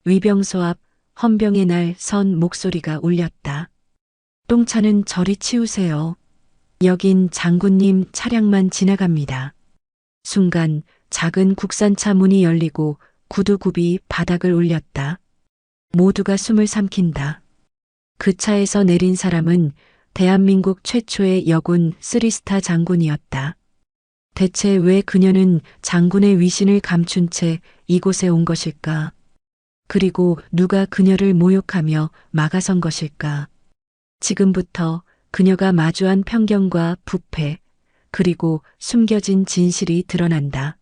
위병소 앞 헌병의 날 선 목소리가 울렸다. 똥차는 저리 치우세요. 여긴 장군님 차량만 지나갑니다. 순간 작은 국산차 문이 열리고 구두굽이 바닥을 울렸다. 모두가 숨을 삼킨다. 그 차에서 내린 사람은 대한민국 최초의 여군 3스타 장군이었다. 대체 왜 그녀는 장군의 위신을 감춘 채 이곳에 온 것일까? 그리고 누가 그녀를 모욕하며 막아선 것일까? 지금부터 그녀가 마주한 편견과 부패, 그리고 숨겨진 진실이 드러난다.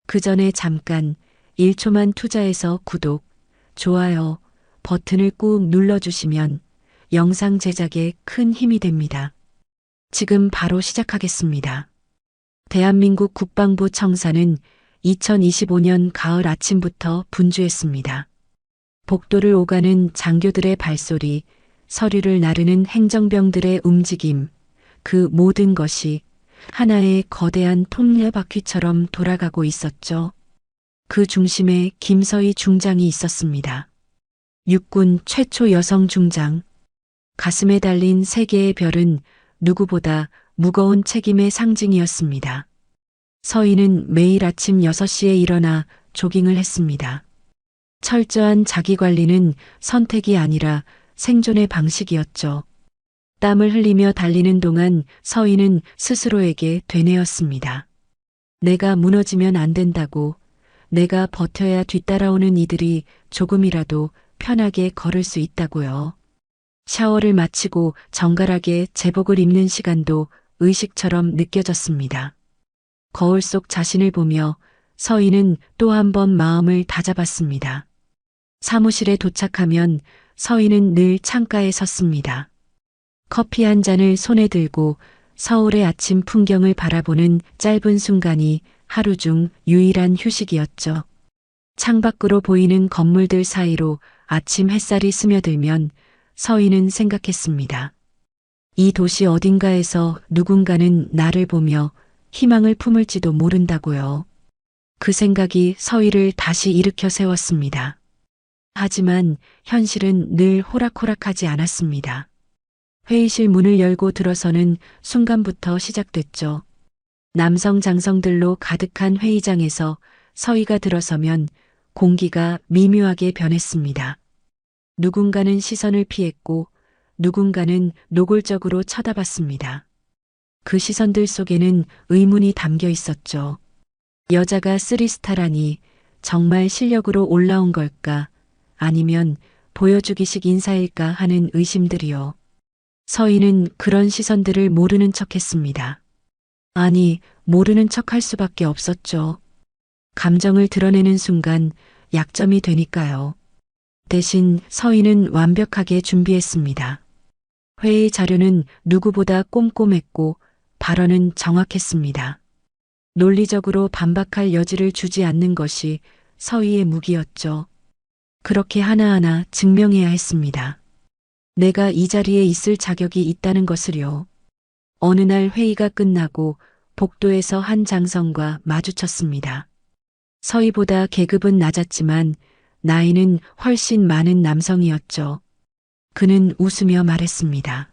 그 전에 잠깐 1초만 투자해서 구독, 좋아요 버튼을 꾹 눌러주시면 영상 제작에 큰 힘이 됩니다. 지금 바로 시작하겠습니다. 대한민국 국방부 청사는 2025년 가을 아침부터 분주했습니다. 복도를 오가는 장교들의 발소리, 서류를 나르는 행정병들의 움직임, 그 모든 것이 하나의 거대한 톱니바퀴처럼 돌아가고 있었죠. 그 중심에 김서희 중장이 있었습니다. 육군 최초 여성 중장. 가슴에 달린 세 개의 별은 누구보다 무거운 책임의 상징이었습니다. 서희는 매일 아침 6시에 일어나 조깅을 했습니다. 철저한 자기관리는 선택이 아니라 생존의 방식이었죠. 땀을 흘리며 달리는 동안 서희는 스스로에게 되뇌었습니다. 내가 무너지면 안 된다고, 내가 버텨야 뒤따라오는 이들이 조금이라도 편하게 걸을 수 있다고요. 샤워를 마치고 정갈하게 제복을 입는 시간도 의식처럼 느껴졌습니다. 거울 속 자신을 보며 서희는 또 한 번 마음을 다잡았습니다. 사무실에 도착하면 서희는 늘 창가에 섰습니다. 커피 한 잔을 손에 들고 서울의 아침 풍경을 바라보는 짧은 순간이 하루 중 유일한 휴식이었죠. 창밖으로 보이는 건물들 사이로 아침 햇살이 스며들면 서희는 생각했습니다. 이 도시 어딘가에서 누군가는 나를 보며 희망을 품을지도 모른다고요. 그 생각이 서희를 다시 일으켜 세웠습니다. 하지만 현실은 늘 호락호락하지 않았습니다. 회의실 문을 열고 들어서는 순간부터 시작됐죠. 남성 장성들로 가득한 회의장에서 서희가 들어서면 공기가 미묘하게 변했습니다. 누군가는 시선을 피했고 누군가는 노골적으로 쳐다봤습니다. 그 시선들 속에는 의문이 담겨 있었죠. 여자가 3스타라니 정말 실력으로 올라온 걸까? 아니면 보여주기식 인사일까 하는 의심들이요. 서희는 그런 시선들을 모르는 척했습니다. 아니, 모르는 척할 수밖에 없었죠. 감정을 드러내는 순간 약점이 되니까요. 대신 서희는 완벽하게 준비했습니다. 회의 자료는 누구보다 꼼꼼했고 발언은 정확했습니다. 논리적으로 반박할 여지를 주지 않는 것이 서희의 무기였죠. 그렇게 하나하나 증명해야 했습니다. 내가 이 자리에 있을 자격이 있다는 것을요. 어느 날 회의가 끝나고 복도에서 한 장성과 마주쳤습니다. 서희보다 계급은 낮았지만 나이는 훨씬 많은 남성이었죠. 그는 웃으며 말했습니다.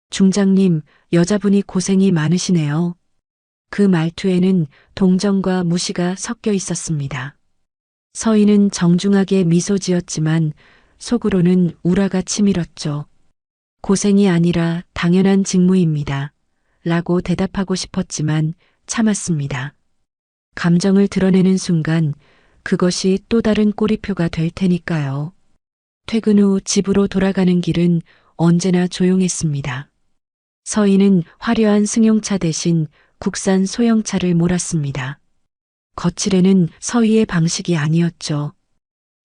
중장님, 여자분이 고생이 많으시네요. 그 말투에는 동정과 무시가 섞여 있었습니다. 서희는 정중하게 미소 지었지만 속으로는 우라가 치밀었죠. 고생이 아니라 당연한 직무입니다. 라고 대답하고 싶었지만 참았습니다. 감정을 드러내는 순간 그것이 또 다른 꼬리표가 될 테니까요. 퇴근 후 집으로 돌아가는 길은 언제나 조용했습니다. 서희는 화려한 승용차 대신 국산 소형차를 몰았습니다. 거칠에는 서희의 방식이 아니었죠.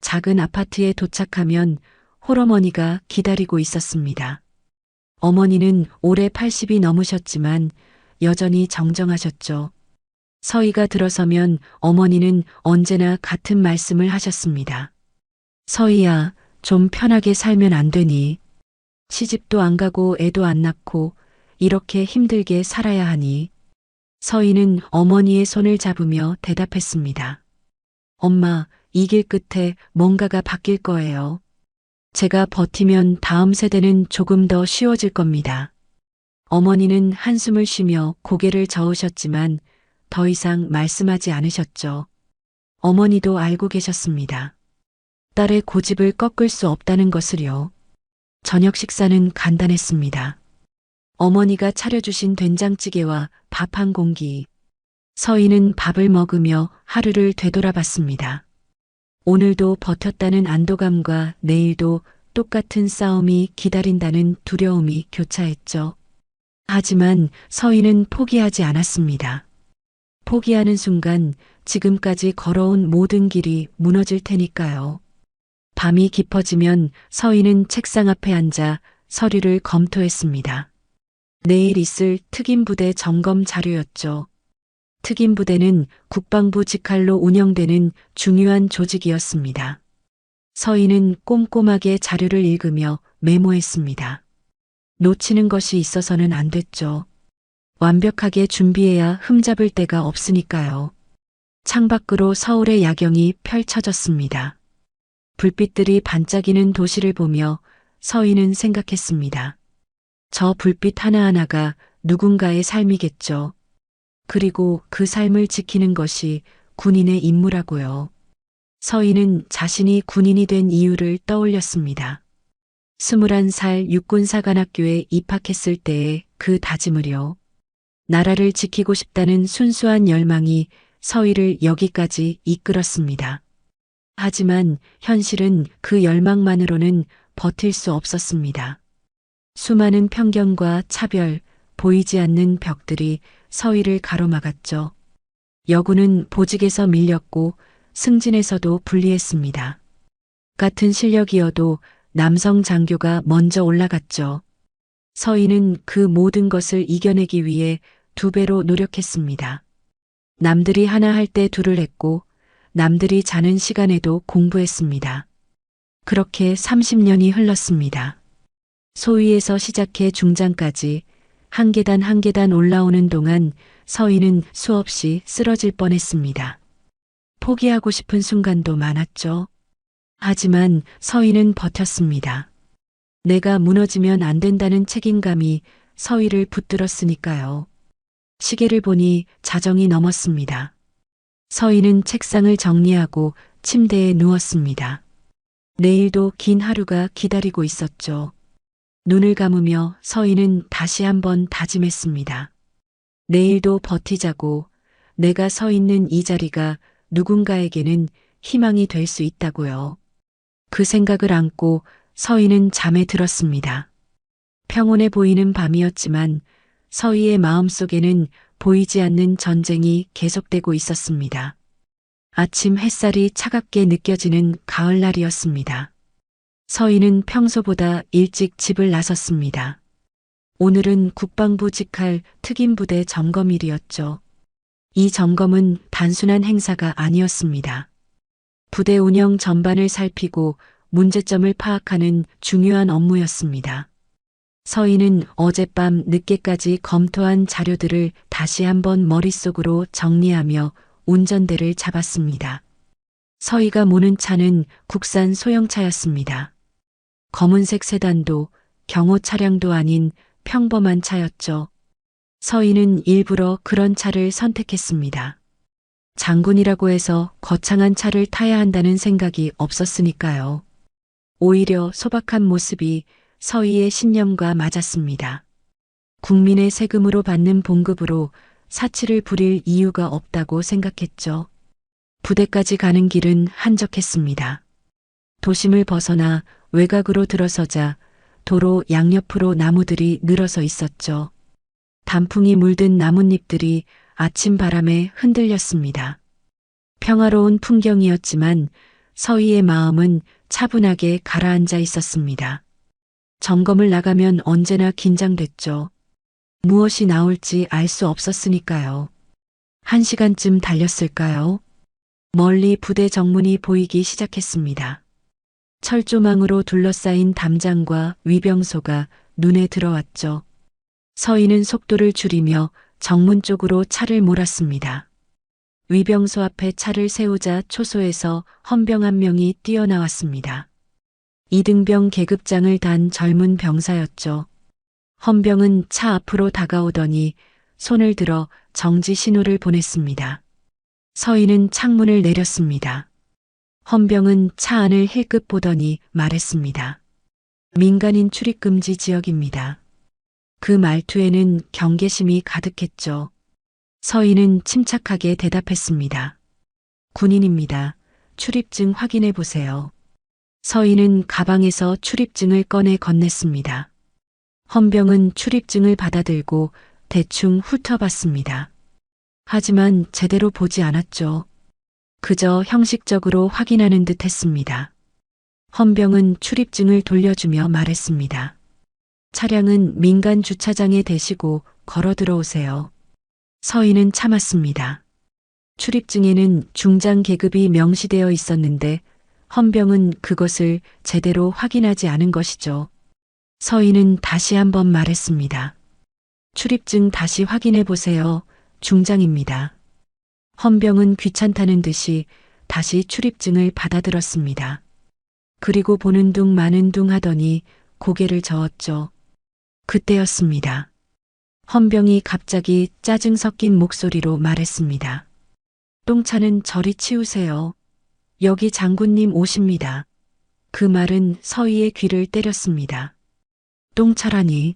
작은 아파트에 도착하면 홀어머니가 기다리고 있었습니다. 어머니는 올해 80이 넘으셨지만 여전히 정정하셨죠. 서희가 들어서면 어머니는 언제나 같은 말씀을 하셨습니다. 서희야, 좀 편하게 살면 안 되니? 시집도 안 가고 애도 안 낳고 이렇게 힘들게 살아야 하니? 서희는 어머니의 손을 잡으며 대답했습니다. 엄마, 이 길 끝에 뭔가가 바뀔 거예요. 제가 버티면 다음 세대는 조금 더 쉬워질 겁니다. 어머니는 한숨을 쉬며 고개를 저으셨지만 더 이상 말씀하지 않으셨죠. 어머니도 알고 계셨습니다. 딸의 고집을 꺾을 수 없다는 것을요. 저녁 식사는 간단했습니다. 어머니가 차려주신 된장찌개와 밥 한 공기. 서희는 밥을 먹으며 하루를 되돌아봤습니다. 오늘도 버텼다는 안도감과 내일도 똑같은 싸움이 기다린다는 두려움이 교차했죠. 하지만 서희는 포기하지 않았습니다. 포기하는 순간 지금까지 걸어온 모든 길이 무너질 테니까요. 밤이 깊어지면 서희는 책상 앞에 앉아 서류를 검토했습니다. 내일 있을 특임부대 점검 자료였죠. 특임부대는 국방부 직할로 운영되는 중요한 조직이었습니다. 서희는 꼼꼼하게 자료를 읽으며 메모했습니다. 놓치는 것이 있어서는 안 됐죠. 완벽하게 준비해야 흠잡을 데가 없으니까요. 창밖으로 서울의 야경이 펼쳐졌습니다. 불빛들이 반짝이는 도시를 보며 서희는 생각했습니다. 저 불빛 하나하나가 누군가의 삶이겠죠. 그리고 그 삶을 지키는 것이 군인의 임무라고요. 서희는 자신이 군인이 된 이유를 떠올렸습니다. 21살 육군사관학교에 입학했을 때의 그 다짐을요. 나라를 지키고 싶다는 순수한 열망이 서희를 여기까지 이끌었습니다. 하지만 현실은 그 열망만으로는 버틸 수 없었습니다. 수많은 편견과 차별, 보이지 않는 벽들이 서희를 가로막았죠. 여군은 보직에서 밀렸고 승진에서도 불리했습니다. 같은 실력이어도 남성 장교가 먼저 올라갔죠. 서희는 그 모든 것을 이겨내기 위해 2배로 노력했습니다. 남들이 하나 할 때 둘을 했고 남들이 자는 시간에도 공부했습니다. 그렇게 30년이 흘렀습니다. 소위에서 시작해 중장까지 한 계단 한 계단 올라오는 동안 서희는 수없이 쓰러질 뻔했습니다. 포기하고 싶은 순간도 많았죠. 하지만 서희는 버텼습니다. 내가 무너지면 안 된다는 책임감이 서희를 붙들었으니까요. 시계를 보니 자정이 넘었습니다. 서희는 책상을 정리하고 침대에 누웠습니다. 내일도 긴 하루가 기다리고 있었죠. 눈을 감으며 서희는 다시 한번 다짐했습니다. 내일도 버티자고. 내가 서 있는 이 자리가 누군가에게는 희망이 될 수 있다고요. 그 생각을 안고 서희는 잠에 들었습니다. 평온해 보이는 밤이었지만 서희의 마음속에는 보이지 않는 전쟁이 계속되고 있었습니다. 아침 햇살이 차갑게 느껴지는 가을날이었습니다. 서희는 평소보다 일찍 집을 나섰습니다. 오늘은 국방부 직할 특임부대 점검일이었죠. 이 점검은 단순한 행사가 아니었습니다. 부대 운영 전반을 살피고 문제점을 파악하는 중요한 업무였습니다. 서희는 어젯밤 늦게까지 검토한 자료들을 다시 한번 머릿속으로 정리하며 운전대를 잡았습니다. 서희가 모는 차는 국산 소형차였습니다. 검은색 세단도 경호 차량도 아닌 평범한 차였죠. 서희는 일부러 그런 차를 선택했습니다. 장군이라고 해서 거창한 차를 타야 한다는 생각이 없었으니까요. 오히려 소박한 모습이 서희의 신념과 맞았습니다. 국민의 세금으로 받는 봉급으로 사치를 부릴 이유가 없다고 생각했죠. 부대까지 가는 길은 한적했습니다. 도심을 벗어나 외곽으로 들어서자 도로 양옆으로 나무들이 늘어서 있었죠. 단풍이 물든 나뭇잎들이 아침 바람에 흔들렸습니다. 평화로운 풍경이었지만 서희의 마음은 차분하게 가라앉아 있었습니다. 점검을 나가면 언제나 긴장됐죠. 무엇이 나올지 알 수 없었으니까요. 1시간쯤 달렸을까요? 멀리 부대 정문이 보이기 시작했습니다. 철조망으로 둘러싸인 담장과 위병소가 눈에 들어왔죠. 서희는 속도를 줄이며 정문 쪽으로 차를 몰았습니다. 위병소 앞에 차를 세우자 초소에서 헌병 한 명이 뛰어나왔습니다. 이등병 계급장을 단 젊은 병사였죠. 헌병은 차 앞으로 다가오더니 손을 들어 정지 신호를 보냈습니다. 서인은 창문을 내렸습니다. 헌병은 차 안을 힐끗 보더니 말했습니다. 민간인 출입금지 지역입니다. 그 말투에는 경계심이 가득했죠. 서인은 침착하게 대답했습니다. 군인입니다. 출입증 확인해 보세요. 서인은 가방에서 출입증을 꺼내 건넸습니다. 헌병은 출입증을 받아들고 대충 훑어봤습니다. 하지만 제대로 보지 않았죠. 그저 형식적으로 확인하는 듯 했습니다. 헌병은 출입증을 돌려주며 말했습니다. 차량은 민간 주차장에 대시고 걸어 들어오세요. 서인은 참았습니다. 출입증에는 중장 계급이 명시되어 있었는데 헌병은 그것을 제대로 확인하지 않은 것이죠. 서인은 다시 한번 말했습니다. 출입증 다시 확인해 보세요. 중장입니다. 헌병은 귀찮다는 듯이 다시 출입증을 받아들었습니다. 그리고 보는 둥 마는 둥 하더니 고개를 저었죠. 그때였습니다. 헌병이 갑자기 짜증 섞인 목소리로 말했습니다. 똥차는 저리 치우세요. 여기 장군님 오십니다. 그 말은 서희의 귀를 때렸습니다. 똥차라니.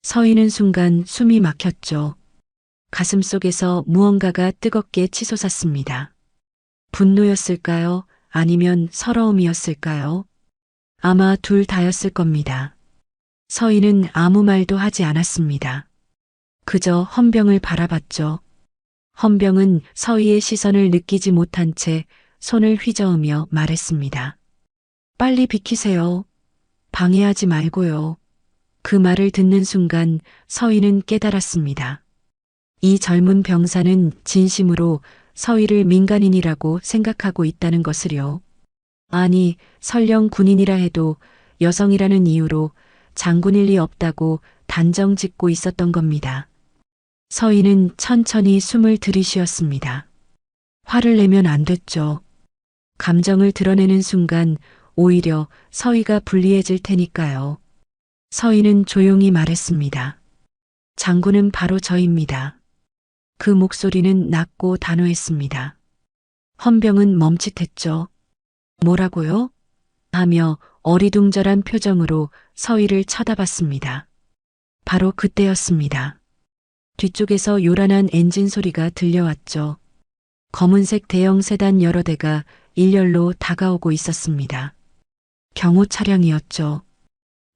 서희는 순간 숨이 막혔죠. 가슴속에서 무언가가 뜨겁게 치솟았습니다. 분노였을까요? 아니면 서러움이었을까요? 아마 둘 다였을 겁니다. 서희는 아무 말도 하지 않았습니다. 그저 헌병을 바라봤죠. 헌병은 서희의 시선을 느끼지 못한 채 손을 휘저으며 말했습니다. 빨리 비키세요. 방해하지 말고요. 그 말을 듣는 순간 서희는 깨달았습니다. 이 젊은 병사는 진심으로 서희를 민간인이라고 생각하고 있다는 것을요. 아니, 설령 군인이라 해도 여성이라는 이유로 장군일 리 없다고 단정 짓고 있었던 겁니다. 서희는 천천히 숨을 들이쉬었습니다. 화를 내면 안 됐죠. 감정을 드러내는 순간 오히려 서희가 불리해질 테니까요. 서희는 조용히 말했습니다. 장군은 바로 저입니다. 그 목소리는 낮고 단호했습니다. 헌병은 멈칫했죠. 뭐라고요? 하며 어리둥절한 표정으로 서희를 쳐다봤습니다. 바로 그때였습니다. 뒤쪽에서 요란한 엔진 소리가 들려왔죠. 검은색 대형 세단 여러 대가 일렬로 다가오고 있었습니다. 경호 차량이었죠.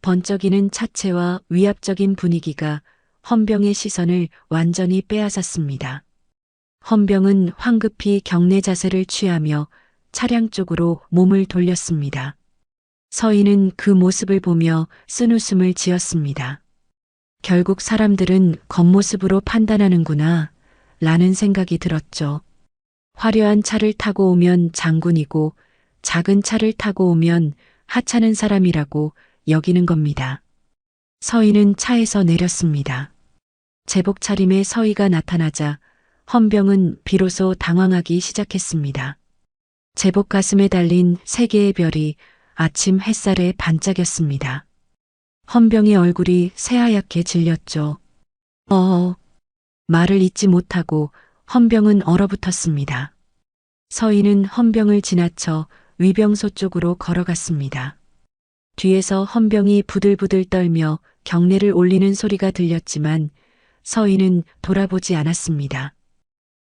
번쩍이는 차체와 위압적인 분위기가 헌병의 시선을 완전히 빼앗았습니다. 헌병은 황급히 경내 자세를 취하며 차량 쪽으로 몸을 돌렸습니다. 서희는 그 모습을 보며 쓴웃음을 지었습니다. 결국 사람들은 겉모습으로 판단하는구나 라는 생각이 들었죠. 화려한 차를 타고 오면 장군이고 작은 차를 타고 오면 하찮은 사람이라고 여기는 겁니다. 서희는 차에서 내렸습니다. 제복 차림의 서희가 나타나자 헌병은 비로소 당황하기 시작했습니다. 제복 가슴에 달린 세 개의 별이 아침 햇살에 반짝였습니다. 헌병의 얼굴이 새하얗게 질렸죠. 말을 잇지 못하고 헌병은 얼어붙었습니다. 서희는 헌병을 지나쳐 위병소 쪽으로 걸어갔습니다. 뒤에서 헌병이 부들부들 떨며 경례를 올리는 소리가 들렸지만 서희는 돌아보지 않았습니다.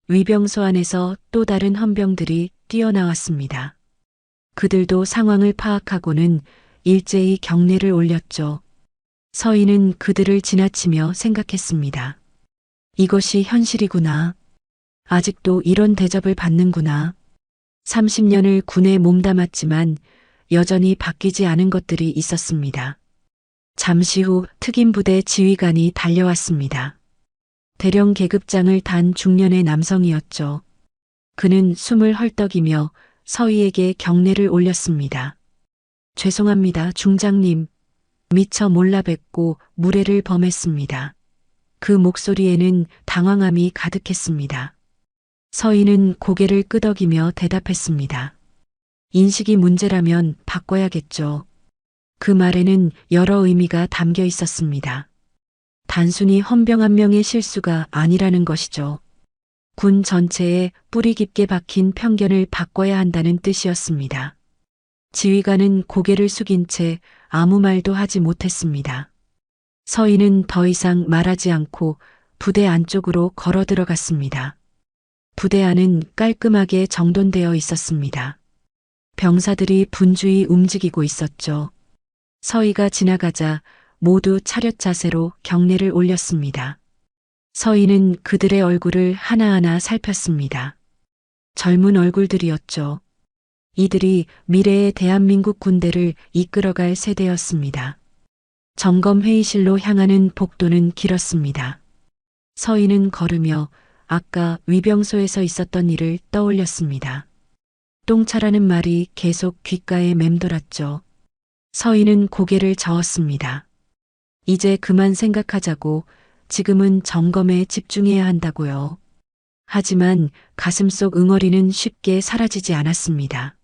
위병소 안에서 또 다른 헌병들이 뛰어나왔습니다. 그들도 상황을 파악하고는 일제히 경례를 올렸죠. 서희는 그들을 지나치며 생각했습니다. 이것이 현실이구나. 아직도 이런 대접을 받는구나. 30년을 군에 몸담았지만 여전히 바뀌지 않은 것들이 있었습니다. 잠시 후 특임부대 지휘관이 달려왔습니다. 대령 계급장을 단 중년의 남성이었죠. 그는 숨을 헐떡이며 서희에게 경례를 올렸습니다. 죄송합니다, 중장님. 미처 몰라 뵙고 무례를 범했습니다. 그 목소리에는 당황함이 가득했습니다. 서희는 고개를 끄덕이며 대답했습니다. 인식이 문제라면 바꿔야겠죠. 그 말에는 여러 의미가 담겨 있었습니다. 단순히 헌병 한 명의 실수가 아니라는 것이죠. 군 전체에 뿌리 깊게 박힌 편견을 바꿔야 한다는 뜻이었습니다. 지휘관은 고개를 숙인 채 아무 말도 하지 못했습니다. 서희는 더 이상 말하지 않고 부대 안쪽으로 걸어 들어갔습니다. 부대 안은 깔끔하게 정돈되어 있었습니다. 병사들이 분주히 움직이고 있었죠. 서희가 지나가자 모두 차렷 자세로 경례를 올렸습니다. 서희는 그들의 얼굴을 하나하나 살폈습니다. 젊은 얼굴들이었죠. 이들이 미래의 대한민국 군대를 이끌어갈 세대였습니다. 점검 회의실로 향하는 복도는 길었습니다. 서희는 걸으며 아까 위병소에서 있었던 일을 떠올렸습니다. 똥차라는 말이 계속 귓가에 맴돌았죠. 서희는 고개를 저었습니다. 이제 그만 생각하자고, 지금은 점검에 집중해야 한다고요. 하지만 가슴속 응어리는 쉽게 사라지지 않았습니다.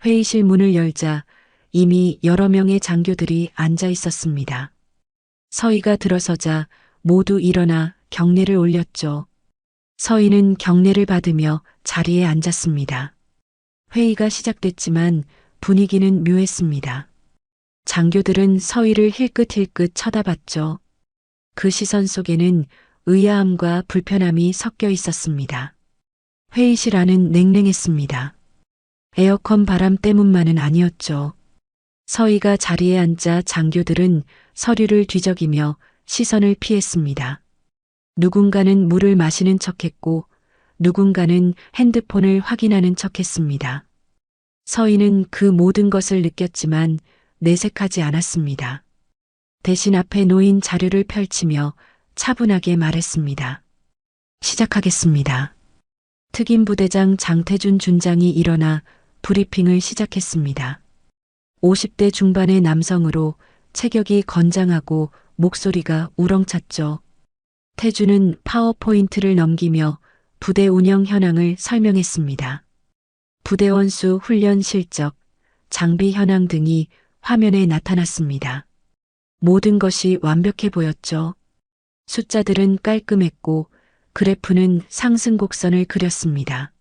회의실 문을 열자 이미 여러 명의 장교들이 앉아 있었습니다. 서희가 들어서자 모두 일어나 경례를 올렸죠. 서희는 경례를 받으며 자리에 앉았습니다. 회의가 시작됐지만 분위기는 묘했습니다. 장교들은 서희를 힐끗힐끗 쳐다봤죠. 그 시선 속에는 의아함과 불편함이 섞여 있었습니다. 회의실 안은 냉랭했습니다. 에어컨 바람 때문만은 아니었죠. 서희가 자리에 앉자 장교들은 서류를 뒤적이며 시선을 피했습니다. 누군가는 물을 마시는 척했고 누군가는 핸드폰을 확인하는 척했습니다. 서희는 그 모든 것을 느꼈지만 내색하지 않았습니다. 대신 앞에 놓인 자료를 펼치며 차분하게 말했습니다. 시작하겠습니다. 특임부대장 장태준 준장이 일어나 브리핑을 시작했습니다. 50대 중반의 남성으로 체격이 건장하고 목소리가 우렁찼죠. 태준은 파워포인트를 넘기며 부대 운영 현황을 설명했습니다. 부대원 수, 훈련 실적, 장비 현황 등이 화면에 나타났습니다. 모든 것이 완벽해 보였죠. 숫자들은 깔끔했고 그래프는 상승 곡선을 그렸습니다.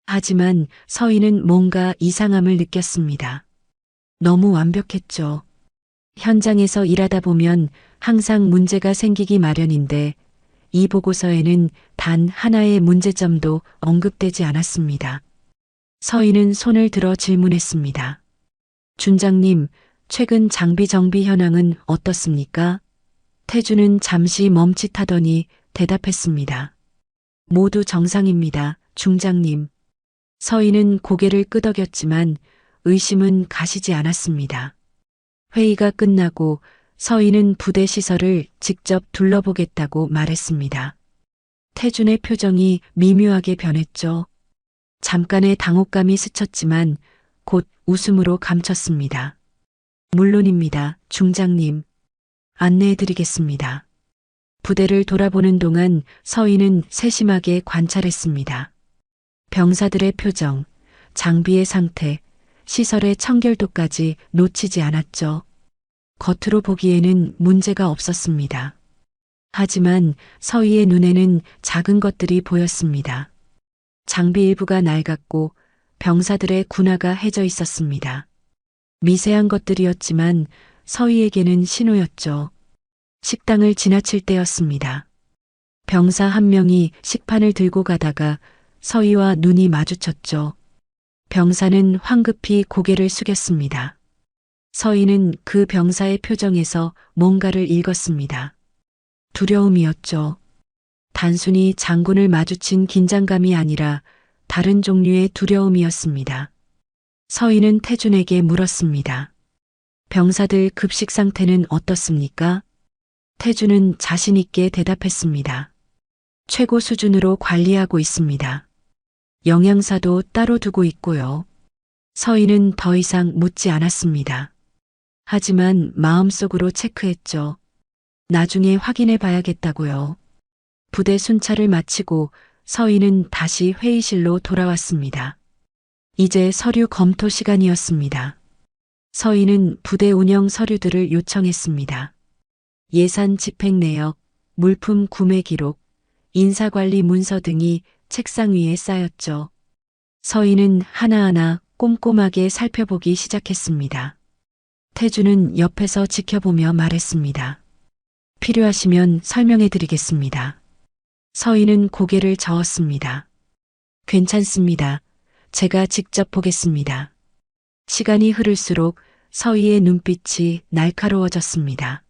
하지만 서희는 뭔가 이상함을 느꼈습니다. 너무 완벽했죠. 현장에서 일하다 보면 항상 문제가 생기기 마련인데 이 보고서에는 단 하나의 문제점도 언급되지 않았습니다. 서희는 손을 들어 질문했습니다. 준장님, 최근 장비 정비 현황은 어떻습니까? 태준은 잠시 멈칫하더니 대답했습니다. 모두 정상입니다, 중장님. 서희는 고개를 끄덕였지만 의심은 가시지 않았습니다. 회의가 끝나고 서희는 부대 시설을 직접 둘러보겠다고 말했습니다. 태준의 표정이 미묘하게 변했죠. 잠깐의 당혹감이 스쳤지만 곧 웃음으로 감췄습니다. 물론입니다, 중장님. 안내해드리겠습니다. 부대를 돌아보는 동안 서희는 세심하게 관찰했습니다. 병사들의 표정, 장비의 상태, 시설의 청결도까지 놓치지 않았죠. 겉으로 보기에는 문제가 없었습니다. 하지만 서희의 눈에는 작은 것들이 보였습니다. 장비 일부가 낡았고 병사들의 군화가 해져 있었습니다. 미세한 것들이었지만 서희에게는 신호였죠. 식당을 지나칠 때였습니다. 병사 한 명이 식판을 들고 가다가 서희와 눈이 마주쳤죠. 병사는 황급히 고개를 숙였습니다. 서희는 그 병사의 표정에서 뭔가를 읽었습니다. 두려움이었죠. 단순히 장군을 마주친 긴장감이 아니라 다른 종류의 두려움이었습니다. 서희는 태준에게 물었습니다. 병사들 급식 상태는 어떻습니까? 태준은 자신 있게 대답했습니다. 최고 수준으로 관리하고 있습니다. 영양사도 따로 두고 있고요. 서희는 더 이상 묻지 않았습니다. 하지만 마음속으로 체크했죠. 나중에 확인해 봐야겠다고요. 부대 순찰을 마치고 서희는 다시 회의실로 돌아왔습니다. 이제 서류 검토 시간이었습니다. 서희는 부대 운영 서류들을 요청했습니다. 예산 집행 내역, 물품 구매 기록, 인사관리 문서 등이 책상 위에 쌓였죠. 서희는 하나하나 꼼꼼하게 살펴보기 시작했습니다. 태주는 옆에서 지켜보며 말했습니다. 필요하시면 설명해 드리겠습니다. 서희는 고개를 저었습니다. 괜찮습니다. 제가 직접 보겠습니다. 시간이 흐를수록 서희의 눈빛이 날카로워졌습니다.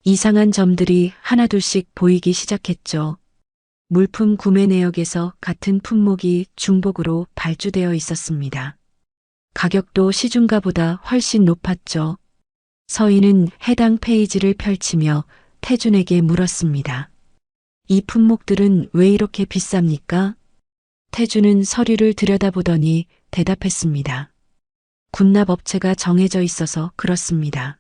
이상한 점들이 하나둘씩 보이기 시작했죠. 물품 구매 내역에서 같은 품목이 중복으로 발주되어 있었습니다. 가격도 시중가보다 훨씬 높았죠. 서희는 해당 페이지를 펼치며 태준에게 물었습니다. 이 품목들은 왜 이렇게 비쌉니까? 태준은 서류를 들여다보더니 대답했습니다. 군납업체가 정해져 있어서 그렇습니다.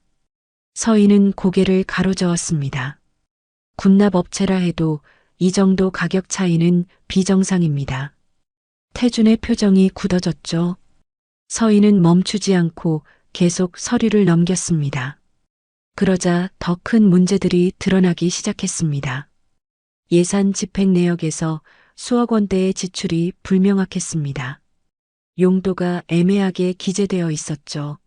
서희는 고개를 가로저었습니다. 군납업체라 해도 이 정도 가격 차이는 비정상입니다. 태준의 표정이 굳어졌죠. 서희는 멈추지 않고 계속 서류를 넘겼습니다. 그러자 더 큰 문제들이 드러나기 시작했습니다. 예산 집행 내역에서 수억 원대의 지출이 불명확했습니다. 용도가 애매하게 기재되어 있었죠.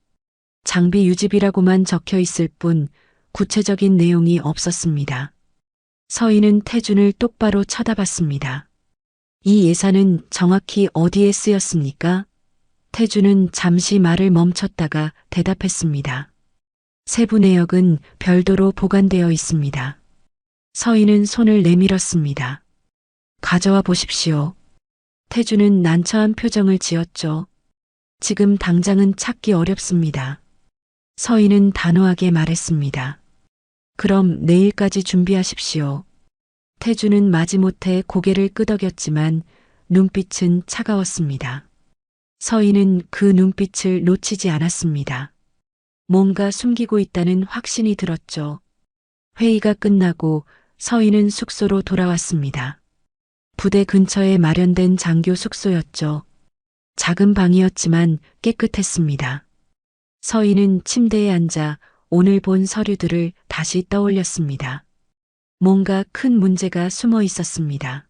장비 유지비라고만 적혀 있을 뿐 구체적인 내용이 없었습니다. 서희는 태준을 똑바로 쳐다봤습니다. 이 예산은 정확히 어디에 쓰였습니까? 태준은 잠시 말을 멈췄다가 대답했습니다. 세부 내역은 별도로 보관되어 있습니다. 서희는 손을 내밀었습니다. 가져와 보십시오. 태준은 난처한 표정을 지었죠. 지금 당장은 찾기 어렵습니다. 서희는 단호하게 말했습니다. 그럼 내일까지 준비하십시오. 태준은 마지못해 고개를 끄덕였지만 눈빛은 차가웠습니다. 서희는 그 눈빛을 놓치지 않았습니다. 뭔가 숨기고 있다는 확신이 들었죠. 회의가 끝나고 서희는 숙소로 돌아왔습니다. 부대 근처에 마련된 장교 숙소였죠. 작은 방이었지만 깨끗했습니다. 서희는 침대에 앉아 오늘 본 서류들을 다시 떠올렸습니다. 뭔가 큰 문제가 숨어 있었습니다.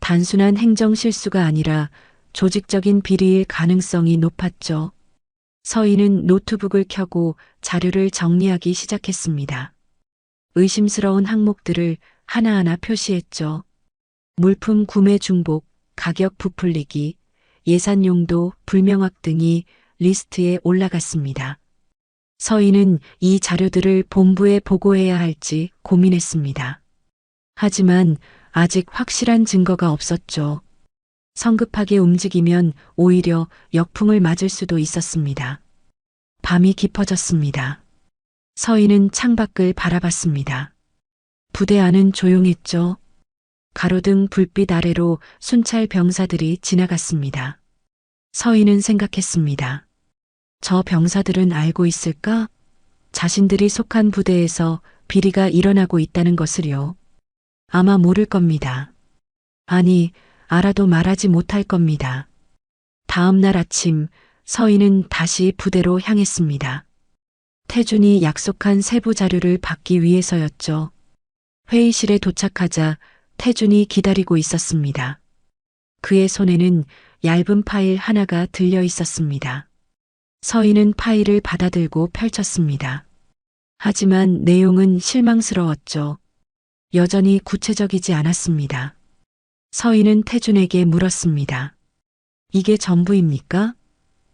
단순한 행정 실수가 아니라 조직적인 비리일 가능성이 높았죠. 서희는 노트북을 켜고 자료를 정리하기 시작했습니다. 의심스러운 항목들을 하나하나 표시했죠. 물품 구매 중복, 가격 부풀리기, 예산 용도 불명확 등이 리스트에 올라갔습니다. 서희는 이 자료들을 본부에 보고해야 할지 고민했습니다. 하지만 아직 확실한 증거가 없었죠. 성급하게 움직이면 오히려 역풍을 맞을 수도 있었습니다. 밤이 깊어졌습니다. 서희는 창밖을 바라봤습니다. 부대 안은 조용했죠. 가로등 불빛 아래로 순찰 병사들이 지나갔습니다. 서희는 생각했습니다. 저 병사들은 알고 있을까? 자신들이 속한 부대에서 비리가 일어나고 있다는 것을요. 아마 모를 겁니다. 아니, 알아도 말하지 못할 겁니다. 다음 날 아침 서희는 다시 부대로 향했습니다. 태준이 약속한 세부 자료를 받기 위해서였죠. 회의실에 도착하자 태준이 기다리고 있었습니다. 그의 손에는 얇은 파일 하나가 들려 있었습니다. 서희는 파일을 받아들고 펼쳤습니다. 하지만 내용은 실망스러웠죠. 여전히 구체적이지 않았습니다. 서희는 태준에게 물었습니다. 이게 전부입니까?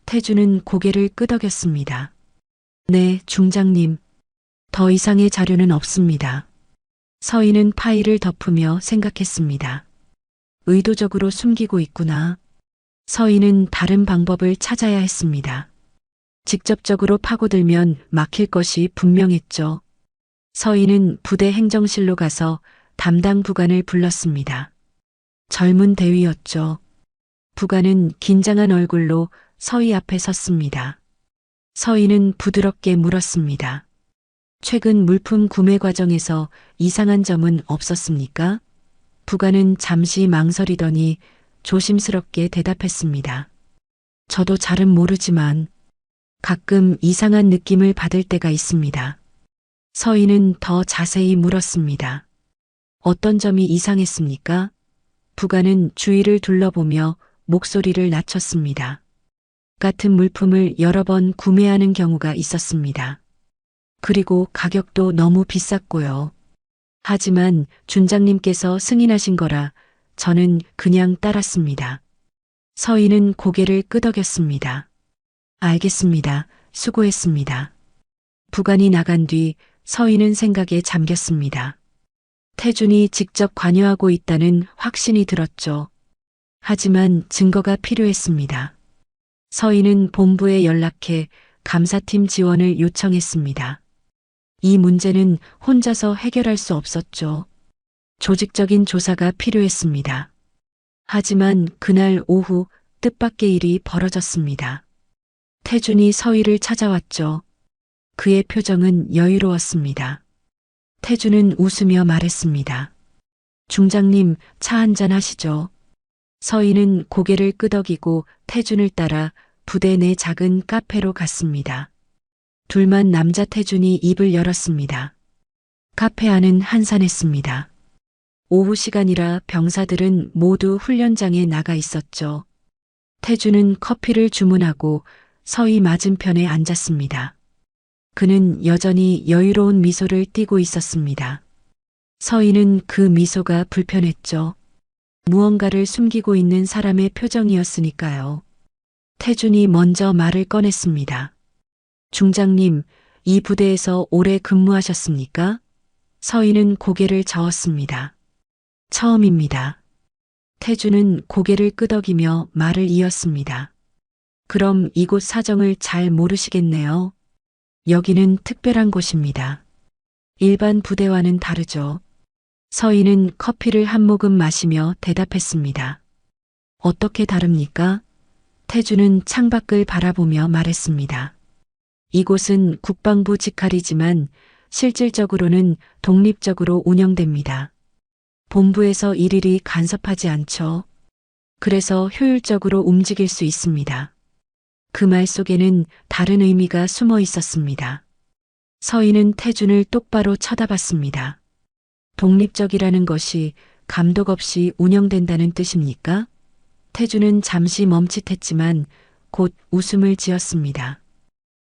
태준은 고개를 끄덕였습니다. 네, 중장님. 더 이상의 자료는 없습니다. 서희는 파일을 덮으며 생각했습니다. 의도적으로 숨기고 있구나. 서희는 다른 방법을 찾아야 했습니다. 직접적으로 파고들면 막힐 것이 분명했죠. 서희는 부대 행정실로 가서 담당 부관을 불렀습니다. 젊은 대위였죠. 부관은 긴장한 얼굴로 서희 앞에 섰습니다. 서희는 부드럽게 물었습니다. 최근 물품 구매 과정에서 이상한 점은 없었습니까? 부관은 잠시 망설이더니 조심스럽게 대답했습니다. 저도 잘은 모르지만 가끔 이상한 느낌을 받을 때가 있습니다. 서인은 더 자세히 물었습니다. 어떤 점이 이상했습니까? 부관은 주위를 둘러보며 목소리를 낮췄습니다. 같은 물품을 여러 번 구매하는 경우가 있었습니다. 그리고 가격도 너무 비쌌고요. 하지만 준장님께서 승인하신 거라 저는 그냥 따랐습니다. 서인은 고개를 끄덕였습니다. 알겠습니다. 수고했습니다. 부관이 나간 뒤 서인은 생각에 잠겼습니다. 태준이 직접 관여하고 있다는 확신이 들었죠. 하지만 증거가 필요했습니다. 서인은 본부에 연락해 감사팀 지원을 요청했습니다. 이 문제는 혼자서 해결할 수 없었죠. 조직적인 조사가 필요했습니다. 하지만 그날 오후 뜻밖의 일이 벌어졌습니다. 태준이 서희를 찾아왔죠. 그의 표정은 여유로웠습니다. 태준은 웃으며 말했습니다. 중장님, 차 한잔 하시죠. 서희는 고개를 끄덕이고 태준을 따라 부대 내 작은 카페로 갔습니다. 둘만 남자. 태준이 입을 열었습니다. 카페 안은 한산했습니다. 오후 시간이라 병사들은 모두 훈련장에 나가 있었죠. 태준은 커피를 주문하고 서희 맞은편에 앉았습니다. 그는 여전히 여유로운 미소를 띠고 있었습니다. 서희는 그 미소가 불편했죠. 무언가를 숨기고 있는 사람의 표정이었으니까요. 태준이 먼저 말을 꺼냈습니다. 중장님, 이 부대에서 오래 근무하셨습니까? 서희는 고개를 저었습니다. 처음입니다. 태준은 고개를 끄덕이며 말을 이었습니다. 그럼 이곳 사정을 잘 모르시겠네요. 여기는 특별한 곳입니다. 일반 부대와는 다르죠. 서희는 커피를 한 모금 마시며 대답했습니다. 어떻게 다릅니까? 태준은 창밖을 바라보며 말했습니다. 이곳은 국방부 직할이지만 실질적으로는 독립적으로 운영됩니다. 본부에서 일일이 간섭하지 않죠. 그래서 효율적으로 움직일 수 있습니다. 그 말 속에는 다른 의미가 숨어 있었습니다. 서희는 태준을 똑바로 쳐다봤습니다. 독립적이라는 것이 감독 없이 운영된다는 뜻입니까? 태준은 잠시 멈칫했지만 곧 웃음을 지었습니다.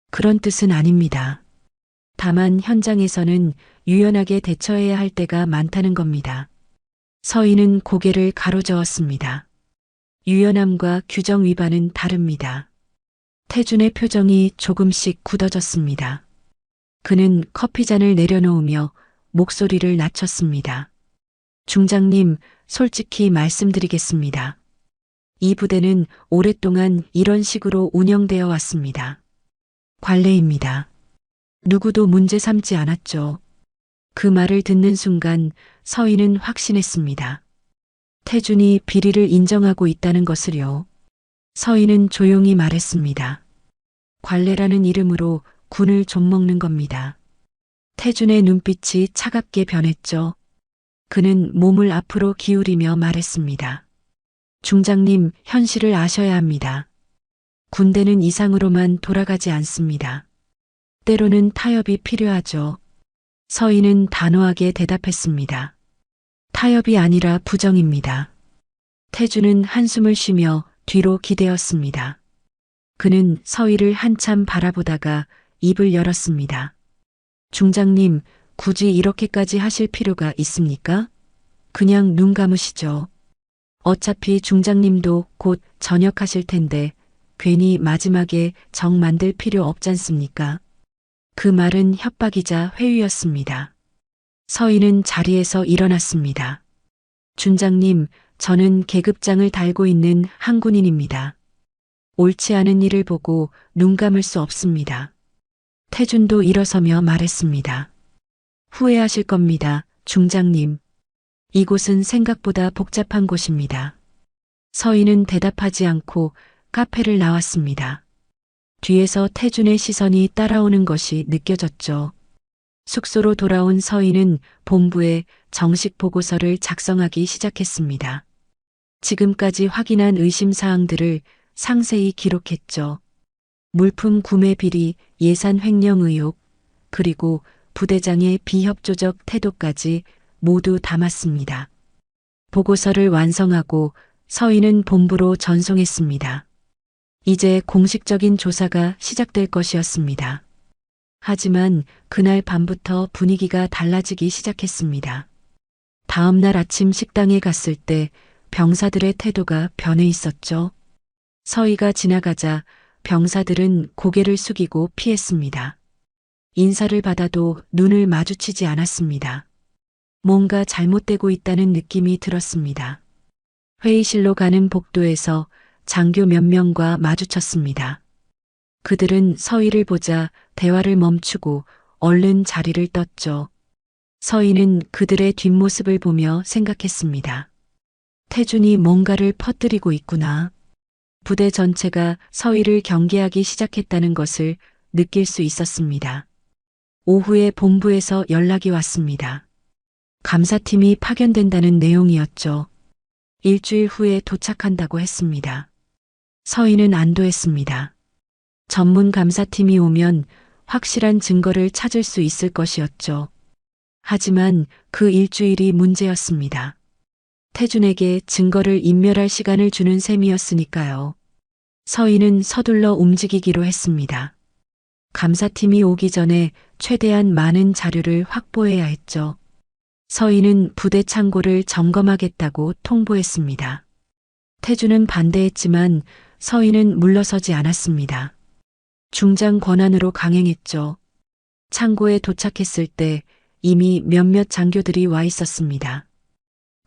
그런 뜻은 아닙니다. 다만 현장에서는 유연하게 대처해야 할 때가 많다는 겁니다. 서희는 고개를 가로저었습니다. 유연함과 규정 위반은 다릅니다. 태준의 표정이 조금씩 굳어졌습니다. 그는 커피잔을 내려놓으며 목소리를 낮췄습니다. 중장님, 솔직히 말씀드리겠습니다. 이 부대는 오랫동안 이런 식으로 운영되어 왔습니다. 관례입니다. 누구도 문제 삼지 않았죠. 그 말을 듣는 순간 서희는 확신했습니다. 태준이 비리를 인정하고 있다는 것을요. 서희는 조용히 말했습니다. 관례라는 이름으로 군을 좀먹는 겁니다. 태준의 눈빛이 차갑게 변했죠. 그는 몸을 앞으로 기울이며 말했습니다. 중장님, 현실을 아셔야 합니다. 군대는 이상으로만 돌아가지 않습니다. 때로는 타협이 필요하죠. 서희는 단호하게 대답했습니다. 타협이 아니라 부정입니다. 태준은 한숨을 쉬며 뒤로 기대었습니다. 그는 서희를 한참 바라보다가 입을 열었습니다. 중장님, 굳이 이렇게까지 하실 필요가 있습니까? 그냥 눈 감으시죠. 어차피 중장님도 곧 전역하실 텐데 괜히 마지막에 정 만들 필요 없잖습니까? 그 말은 협박이자 회유였습니다. 서희는 자리에서 일어났습니다. 준장님, 저는 계급장을 달고 있는 한 군인입니다. 옳지 않은 일을 보고 눈 감을 수 없습니다. 태준도 일어서며 말했습니다. 후회하실 겁니다, 중장님. 이곳은 생각보다 복잡한 곳입니다. 서희는 대답하지 않고 카페를 나왔습니다. 뒤에서 태준의 시선이 따라오는 것이 느껴졌죠. 숙소로 돌아온 서희는 본부에 정식 보고서를 작성하기 시작했습니다. 지금까지 확인한 의심사항들을 상세히 기록했죠. 물품 구매 비리, 예산 횡령 의혹, 그리고 부대장의 비협조적 태도까지 모두 담았습니다. 보고서를 완성하고 서희는 본부로 전송했습니다. 이제 공식적인 조사가 시작될 것이었습니다. 하지만 그날 밤부터 분위기가 달라지기 시작했습니다. 다음 날 아침 식당에 갔을 때 병사들의 태도가 변해 있었죠. 서희가 지나가자 병사들은 고개를 숙이고 피했습니다. 인사를 받아도 눈을 마주치지 않았습니다. 뭔가 잘못되고 있다는 느낌이 들었습니다. 회의실로 가는 복도에서 장교 몇 명과 마주쳤습니다. 그들은 서희를 보자 대화를 멈추고 얼른 자리를 떴죠. 서희는 그들의 뒷모습을 보며 생각했습니다. 태준이 뭔가를 퍼뜨리고 있구나. 부대 전체가 서희를 경계하기 시작했다는 것을 느낄 수 있었습니다. 오후에 본부에서 연락이 왔습니다. 감사팀이 파견된다는 내용이었죠. 일주일 후에 도착한다고 했습니다. 서희는 안도했습니다. 전문 감사팀이 오면 확실한 증거를 찾을 수 있을 것이었죠. 하지만 그 일주일이 문제였습니다. 태준에게 증거를 인멸할 시간을 주는 셈이었으니까요. 서희는 서둘러 움직이기로 했습니다. 감사팀이 오기 전에 최대한 많은 자료를 확보해야 했죠. 서희는 부대 창고를 점검하겠다고 통보했습니다. 태준은 반대했지만 서희는 물러서지 않았습니다. 중장 권한으로 강행했죠. 창고에 도착했을 때 이미 몇몇 장교들이 와 있었습니다.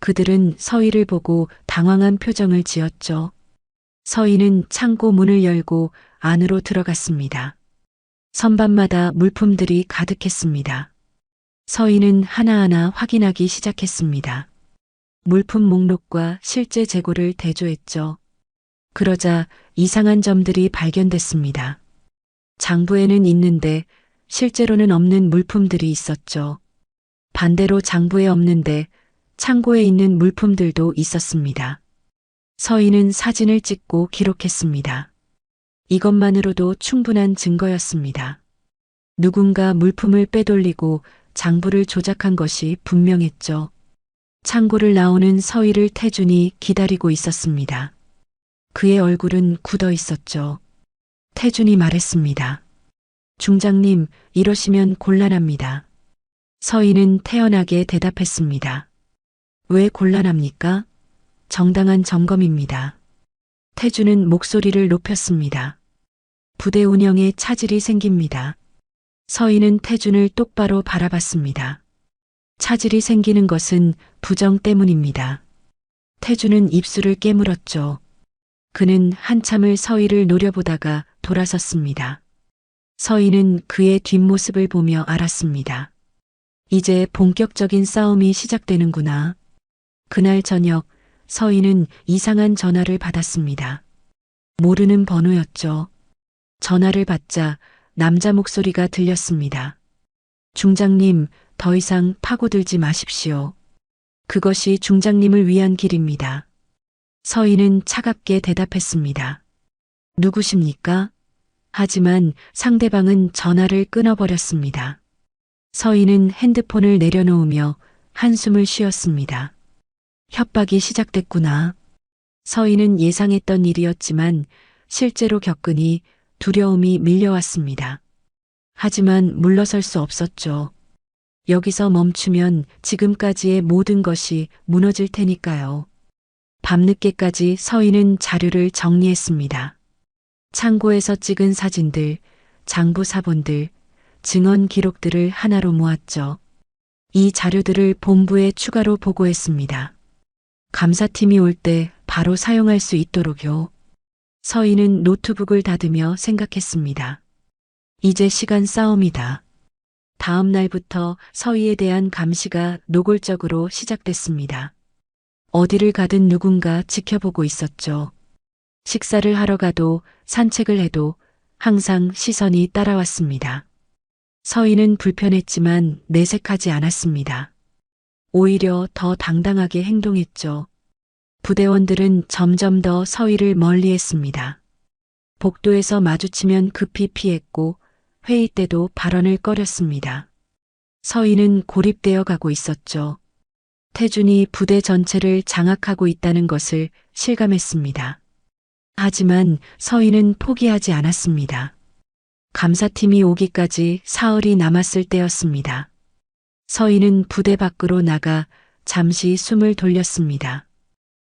그들은 서희를 보고 당황한 표정을 지었죠. 서희는 창고 문을 열고 안으로 들어갔습니다. 선반마다 물품들이 가득했습니다. 서희는 하나하나 확인하기 시작했습니다. 물품 목록과 실제 재고를 대조했죠. 그러자 이상한 점들이 발견됐습니다. 장부에는 있는데 실제로는 없는 물품들이 있었죠. 반대로 장부에 없는데 창고에 있는 물품들도 있었습니다. 서희는 사진을 찍고 기록했습니다. 이것만으로도 충분한 증거였습니다. 누군가 물품을 빼돌리고 장부를 조작한 것이 분명했죠. 창고를 나오는 서희를 태준이 기다리고 있었습니다. 그의 얼굴은 굳어 있었죠. 태준이 말했습니다. 중장님, 이러시면 곤란합니다. 서희는 태연하게 대답했습니다. 왜 곤란합니까? 정당한 점검입니다. 태준은 목소리를 높였습니다. 부대 운영에 차질이 생깁니다. 서희는 태준을 똑바로 바라봤습니다. 차질이 생기는 것은 부정 때문입니다. 태준은 입술을 깨물었죠. 그는 한참을 서희를 노려보다가 돌아섰습니다. 서희는 그의 뒷모습을 보며 알았습니다. 이제 본격적인 싸움이 시작되는구나. 그날 저녁 서희는 이상한 전화를 받았습니다. 모르는 번호였죠. 전화를 받자 남자 목소리가 들렸습니다. 중장님, 더 이상 파고들지 마십시오. 그것이 중장님을 위한 길입니다. 서희는 차갑게 대답했습니다. 누구십니까? 하지만 상대방은 전화를 끊어버렸습니다. 서희는 핸드폰을 내려놓으며 한숨을 쉬었습니다. 협박이 시작됐구나. 서희는 예상했던 일이었지만 실제로 겪으니 두려움이 밀려왔습니다. 하지만 물러설 수 없었죠. 여기서 멈추면 지금까지의 모든 것이 무너질 테니까요. 밤늦게까지 서희는 자료를 정리했습니다. 창고에서 찍은 사진들, 장부 사본들, 증언 기록들을 하나로 모았죠. 이 자료들을 본부에 추가로 보고했습니다. 감사팀이 올 때 바로 사용할 수 있도록요. 서희는 노트북을 닫으며 생각했습니다. 이제 시간 싸움이다. 다음 날부터 서희에 대한 감시가 노골적으로 시작됐습니다. 어디를 가든 누군가 지켜보고 있었죠. 식사를 하러 가도 산책을 해도 항상 시선이 따라왔습니다. 서인은 불편했지만 내색하지 않았습니다. 오히려 더 당당하게 행동했죠. 부대원들은 점점 더 서희를 멀리했습니다. 복도에서 마주치면 급히 피했고 회의 때도 발언을 꺼렸습니다. 서희는 고립되어 가고 있었죠. 태준이 부대 전체를 장악하고 있다는 것을 실감했습니다. 하지만 서희는 포기하지 않았습니다. 감사팀이 오기까지 사흘이 남았을 때였습니다. 서희는 부대 밖으로 나가 잠시 숨을 돌렸습니다.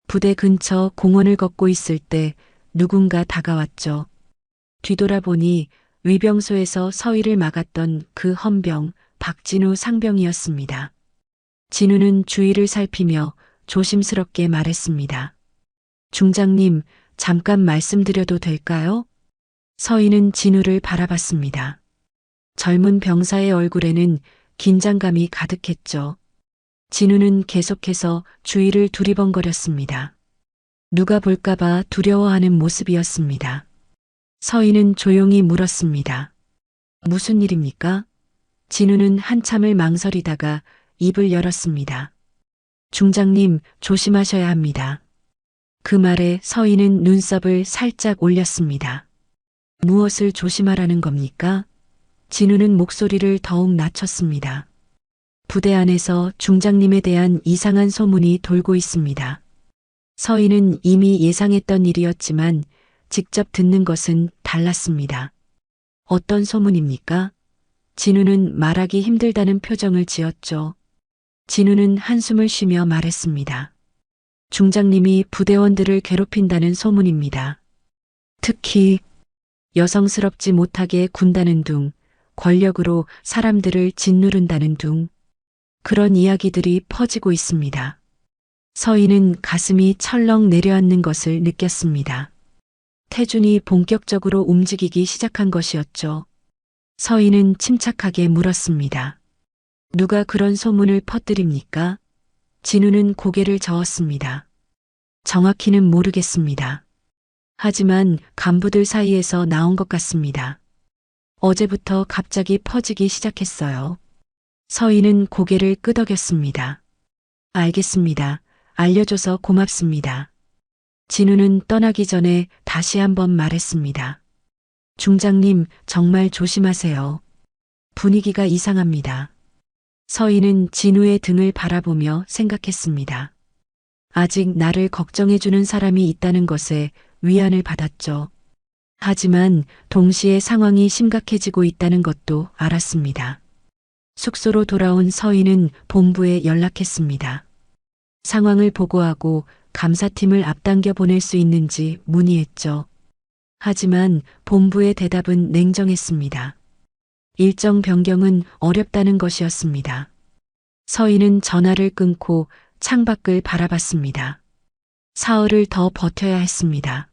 부대 근처 공원을 걷고 있을 때 누군가 다가왔죠. 뒤돌아보니 위병소에서 서희를 막았던 그 헌병 박진우 상병이었습니다. 진우는 주위를 살피며 조심스럽게 말했습니다. 중장님, 잠깐 말씀드려도 될까요? 서희는 진우를 바라봤습니다. 젊은 병사의 얼굴에는 긴장감이 가득했죠. 진우는 계속해서 주위를 두리번거렸습니다. 누가 볼까봐 두려워하는 모습이었습니다. 서희는 조용히 물었습니다. 무슨 일입니까? 진우는 한참을 망설이다가 입을 열었습니다. 중장님, 조심하셔야 합니다. 그 말에 서희는 눈썹을 살짝 올렸습니다. 무엇을 조심하라는 겁니까? 진우는 목소리를 더욱 낮췄습니다. 부대 안에서 중장님에 대한 이상한 소문이 돌고 있습니다. 서희는 이미 예상했던 일이었지만 직접 듣는 것은 달랐습니다. 어떤 소문입니까? 진우는 말하기 힘들다는 표정을 지었죠. 진우는 한숨을 쉬며 말했습니다. 중장님이 부대원들을 괴롭힌다는 소문입니다. 특히 여성스럽지 못하게 군다는 둥, 권력으로 사람들을 짓누른다는 둥, 그런 이야기들이 퍼지고 있습니다. 서희는 가슴이 철렁 내려앉는 것을 느꼈습니다. 태준이 본격적으로 움직이기 시작한 것이었죠. 서희는 침착하게 물었습니다. 누가 그런 소문을 퍼뜨립니까? 진우는 고개를 저었습니다. 정확히는 모르겠습니다. 하지만 간부들 사이에서 나온 것 같습니다. 어제부터 갑자기 퍼지기 시작했어요. 서희는 고개를 끄덕였습니다. 알겠습니다. 알려줘서 고맙습니다. 진우는 떠나기 전에 다시 한번 말했습니다. 중장님, 정말 조심하세요. 분위기가 이상합니다. 서희는 진우의 등을 바라보며 생각했습니다. 아직 나를 걱정해주는 사람이 있다는 것에 위안을 받았죠. 하지만 동시에 상황이 심각해지고 있다는 것도 알았습니다. 숙소로 돌아온 서희는 본부에 연락했습니다. 상황을 보고하고 감사팀을 앞당겨 보낼 수 있는지 문의했죠. 하지만 본부의 대답은 냉정했습니다. 일정 변경은 어렵다는 것이었습니다. 서희는 전화를 끊고 창밖을 바라봤습니다. 사흘을 더 버텨야 했습니다.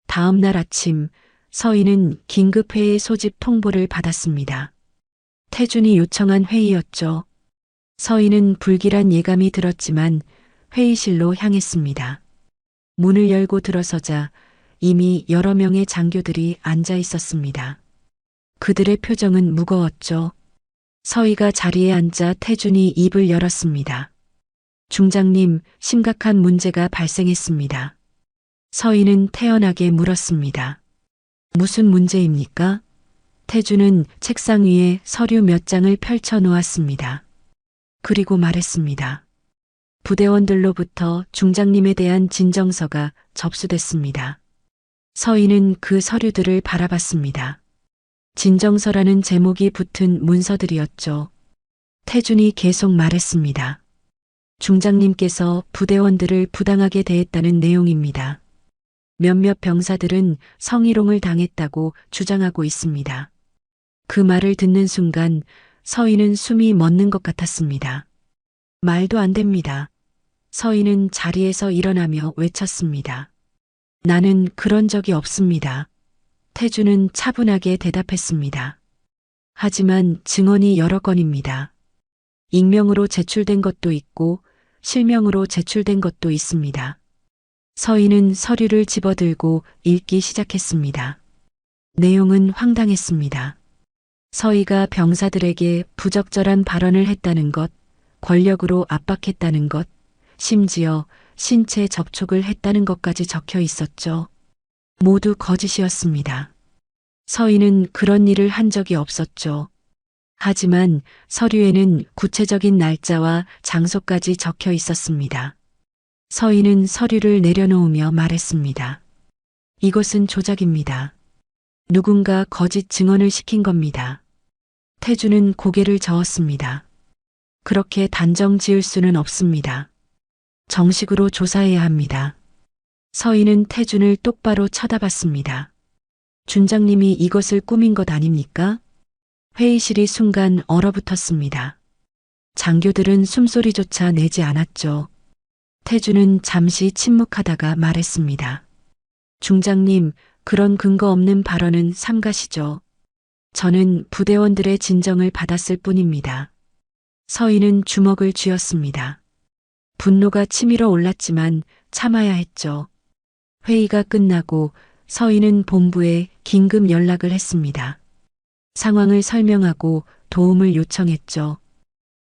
다음 날 아침 서희는 긴급회의 소집 통보를 받았습니다. 태준이 요청한 회의였죠. 서희는 불길한 예감이 들었지만 회의실로 향했습니다. 문을 열고 들어서자 이미 여러 명의 장교들이 앉아 있었습니다. 그들의 표정은 무거웠죠. 서희가 자리에 앉자 태준이 입을 열었습니다. 중장님, 심각한 문제가 발생했습니다. 서희는 태연하게 물었습니다. 무슨 문제입니까? 태준은 책상 위에 서류 몇 장을 펼쳐 놓았습니다. 그리고 말했습니다. 부대원들로부터 중장님에 대한 진정서가 접수됐습니다. 서희는 그 서류들을 바라봤습니다. 진정서라는 제목이 붙은 문서들이었죠. 태준이 계속 말했습니다. 중장님께서 부대원들을 부당하게 대했다는 내용입니다. 몇몇 병사들은 성희롱을 당했다고 주장하고 있습니다. 그 말을 듣는 순간 서희는 숨이 멎는 것 같았습니다. 말도 안 됩니다. 서희는 자리에서 일어나며 외쳤습니다. 나는 그런 적이 없습니다. 태준은 차분하게 대답했습니다. 하지만 증언이 여러 건입니다. 익명으로 제출된 것도 있고 실명으로 제출된 것도 있습니다. 서희는 서류를 집어들고 읽기 시작했습니다. 내용은 황당했습니다. 서희가 병사들에게 부적절한 발언을 했다는 것, 권력으로 압박했다는 것, 심지어 신체 접촉을 했다는 것까지 적혀 있었죠. 모두 거짓이었습니다. 서희는 그런 일을 한 적이 없었죠. 하지만 서류에는 구체적인 날짜와 장소까지 적혀 있었습니다. 서희는 서류를 내려놓으며 말했습니다. 이것은 조작입니다. 누군가 거짓 증언을 시킨 겁니다. 태주는 고개를 저었습니다. 그렇게 단정 지을 수는 없습니다. 정식으로 조사해야 합니다. 서희는 태준을 똑바로 쳐다봤습니다. 준장님이 이것을 꾸민 것 아닙니까? 회의실이 순간 얼어붙었습니다. 장교들은 숨소리조차 내지 않았죠. 태주는 잠시 침묵하다가 말했습니다. 중장님, 그런 근거 없는 발언은 삼가시죠. 저는 부대원들의 진정을 받았을 뿐입니다. 서희는 주먹을 쥐었습니다. 분노가 치밀어 올랐지만 참아야 했죠. 회의가 끝나고 서희는 본부에 긴급 연락을 했습니다. 상황을 설명하고 도움을 요청했죠.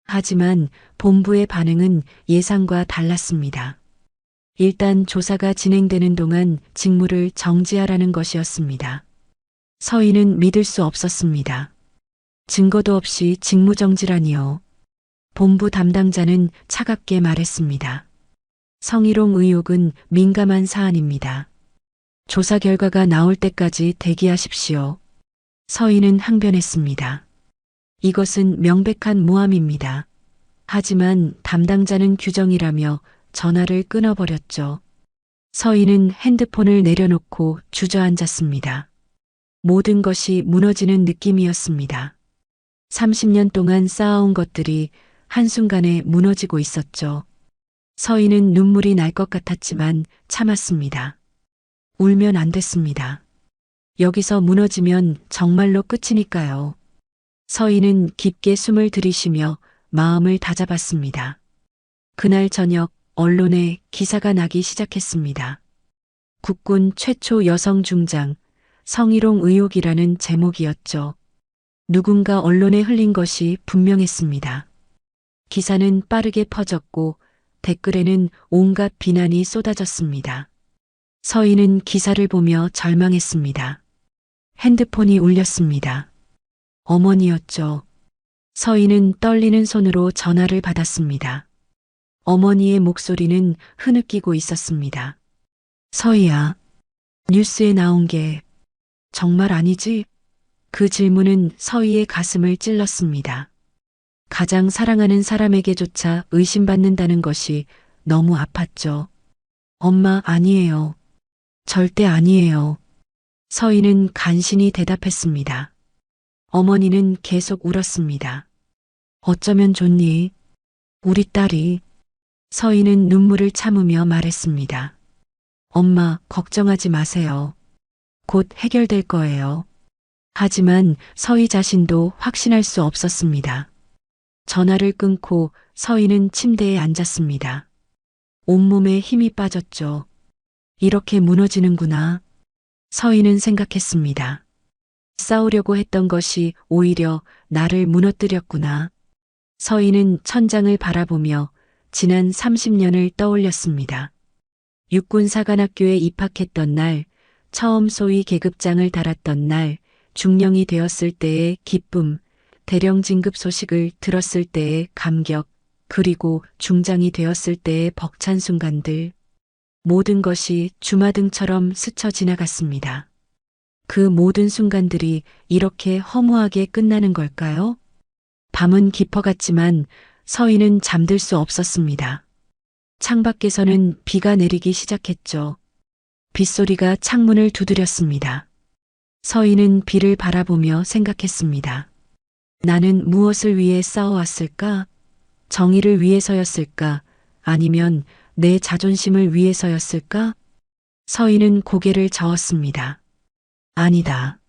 하지만 본부의 반응은 예상과 달랐습니다. 일단 조사가 진행되는 동안 직무를 정지하라는 것이었습니다. 서희는 믿을 수 없었습니다. 증거도 없이 직무정지라니요. 본부 담당자는 차갑게 말했습니다. 성희롱 의혹은 민감한 사안입니다. 조사 결과가 나올 때까지 대기하십시오. 서희는 항변했습니다. 이것은 명백한 모함입니다. 하지만 담당자는 규정이라며 전화를 끊어버렸죠. 서희는 핸드폰을 내려놓고 주저앉았습니다. 모든 것이 무너지는 느낌이었습니다. 30년 동안 쌓아온 것들이 한순간에 무너지고 있었죠. 서희는 눈물이 날 것 같았지만 참았습니다. 울면 안 됐습니다. 여기서 무너지면 정말로 끝이니까요. 서희는 깊게 숨을 들이쉬며 마음을 다잡았습니다. 그날 저녁 언론에 기사가 나기 시작했습니다. 국군 최초 여성 중장, 성희롱 의혹이라는 제목이었죠. 누군가 언론에 흘린 것이 분명했습니다. 기사는 빠르게 퍼졌고 댓글에는 온갖 비난이 쏟아졌습니다. 서희는 기사를 보며 절망했습니다. 핸드폰이 울렸습니다. 어머니였죠. 서희는 떨리는 손으로 전화를 받았습니다. 어머니의 목소리는 흐느끼고 있었습니다. 서희야, 뉴스에 나온 게 정말 아니지? 그 질문은 서희의 가슴을 찔렀습니다. 가장 사랑하는 사람에게조차 의심받는다는 것이 너무 아팠죠. 엄마, 아니에요. 절대 아니에요. 서희는 간신히 대답했습니다. 어머니는 계속 울었습니다. 어쩌면 좋니? 우리 딸이. 서희는 눈물을 참으며 말했습니다. 엄마, 걱정하지 마세요. 곧 해결될 거예요. 하지만 서희 자신도 확신할 수 없었습니다. 전화를 끊고 서희는 침대에 앉았습니다. 온몸에 힘이 빠졌죠. 이렇게 무너지는구나. 서희는 생각했습니다. 싸우려고 했던 것이 오히려 나를 무너뜨렸구나. 서희는 천장을 바라보며 지난 30년을 떠올렸습니다. 육군사관학교에 입학했던 날, 처음 소위 계급장을 달았던 날, 중령이 되었을 때의 기쁨, 대령 진급 소식을 들었을 때의 감격, 그리고 중장이 되었을 때의 벅찬 순간들. 모든 것이 주마등처럼 스쳐 지나갔습니다. 그 모든 순간들이 이렇게 허무하게 끝나는 걸까요? 밤은 깊어갔지만 서희는 잠들 수 없었습니다. 창밖에서는 비가 내리기 시작했죠. 빗소리가 창문을 두드렸습니다. 서희는 비를 바라보며 생각했습니다. 나는 무엇을 위해 싸워왔을까? 정의를 위해서였을까? 아니면 내 자존심을 위해서였을까? 서희는 고개를 저었습니다. 아니다.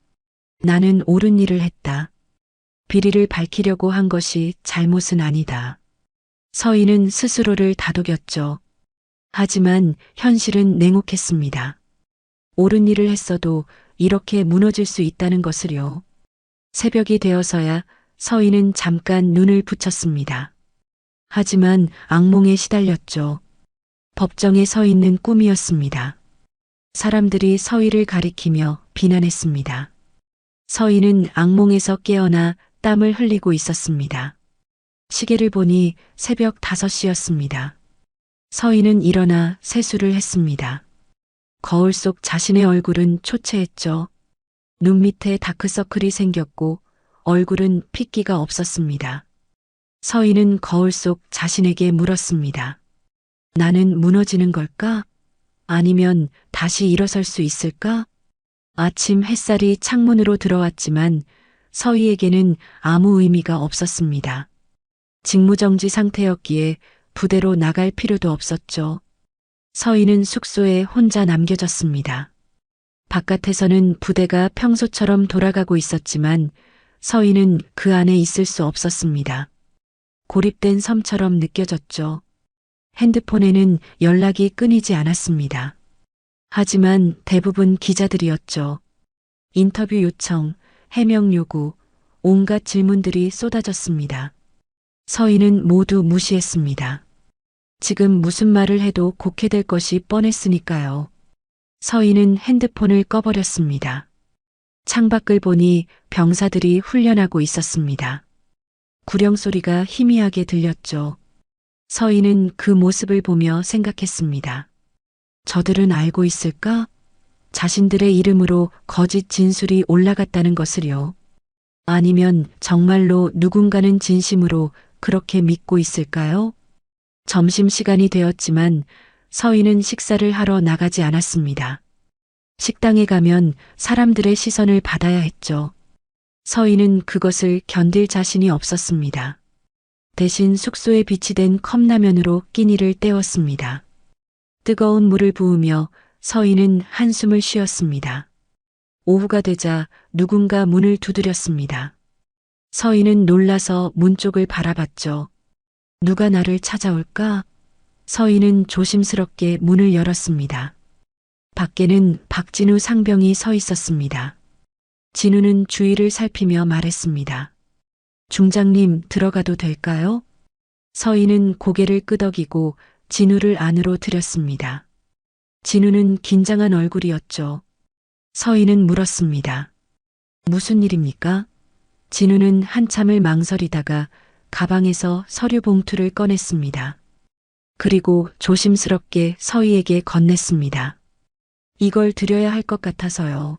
나는 옳은 일을 했다. 비리를 밝히려고 한 것이 잘못은 아니다. 서희는 스스로를 다독였죠. 하지만 현실은 냉혹했습니다. 옳은 일을 했어도 이렇게 무너질 수 있다는 것을요. 새벽이 되어서야 서희는 잠깐 눈을 붙였습니다. 하지만 악몽에 시달렸죠. 법정에 서 있는 꿈이었습니다. 사람들이 서희를 가리키며 비난했습니다. 서희는 악몽에서 깨어나 땀을 흘리고 있었습니다. 시계를 보니 새벽 5시였습니다. 서희는 일어나 세수를 했습니다. 거울 속 자신의 얼굴은 초췌했죠. 눈 밑에 다크서클이 생겼고 얼굴은 핏기가 없었습니다. 서희는 거울 속 자신에게 물었습니다. 나는 무너지는 걸까? 아니면 다시 일어설 수 있을까? 아침 햇살이 창문으로 들어왔지만 서희에게는 아무 의미가 없었습니다. 직무정지 상태였기에 부대로 나갈 필요도 없었죠. 서희는 숙소에 혼자 남겨졌습니다. 바깥에서는 부대가 평소처럼 돌아가고 있었지만 서희는 그 안에 있을 수 없었습니다. 고립된 섬처럼 느껴졌죠. 핸드폰에는 연락이 끊이지 않았습니다. 하지만 대부분 기자들이었죠. 인터뷰 요청, 해명 요구, 온갖 질문들이 쏟아졌습니다. 서희는 모두 무시했습니다. 지금 무슨 말을 해도 곡해될 것이 뻔했으니까요. 서희는 핸드폰을 꺼버렸습니다. 창밖을 보니 병사들이 훈련하고 있었습니다. 구령 소리가 희미하게 들렸죠. 서희는 그 모습을 보며 생각했습니다. 저들은 알고 있을까? 자신들의 이름으로 거짓 진술이 올라갔다는 것을요. 아니면 정말로 누군가는 진심으로 그렇게 믿고 있을까요? 점심시간이 되었지만 서희는 식사를 하러 나가지 않았습니다. 식당에 가면 사람들의 시선을 받아야 했죠. 서희는 그것을 견딜 자신이 없었습니다. 대신 숙소에 비치된 컵라면으로 끼니를 때웠습니다. 뜨거운 물을 부으며 서희는 한숨을 쉬었습니다. 오후가 되자 누군가 문을 두드렸습니다. 서희는 놀라서 문 쪽을 바라봤죠. 누가 나를 찾아올까? 서희는 조심스럽게 문을 열었습니다. 밖에는 박진우 상병이 서 있었습니다. 진우는 주위를 살피며 말했습니다. 중장님, 들어가도 될까요? 서희는 고개를 끄덕이고 진우를 안으로 들였습니다. 진우는 긴장한 얼굴이었죠. 서희는 물었습니다. 무슨 일입니까? 진우는 한참을 망설이다가 가방에서 서류 봉투를 꺼냈습니다. 그리고 조심스럽게 서희에게 건넸습니다. 이걸 드려야 할 것 같아서요.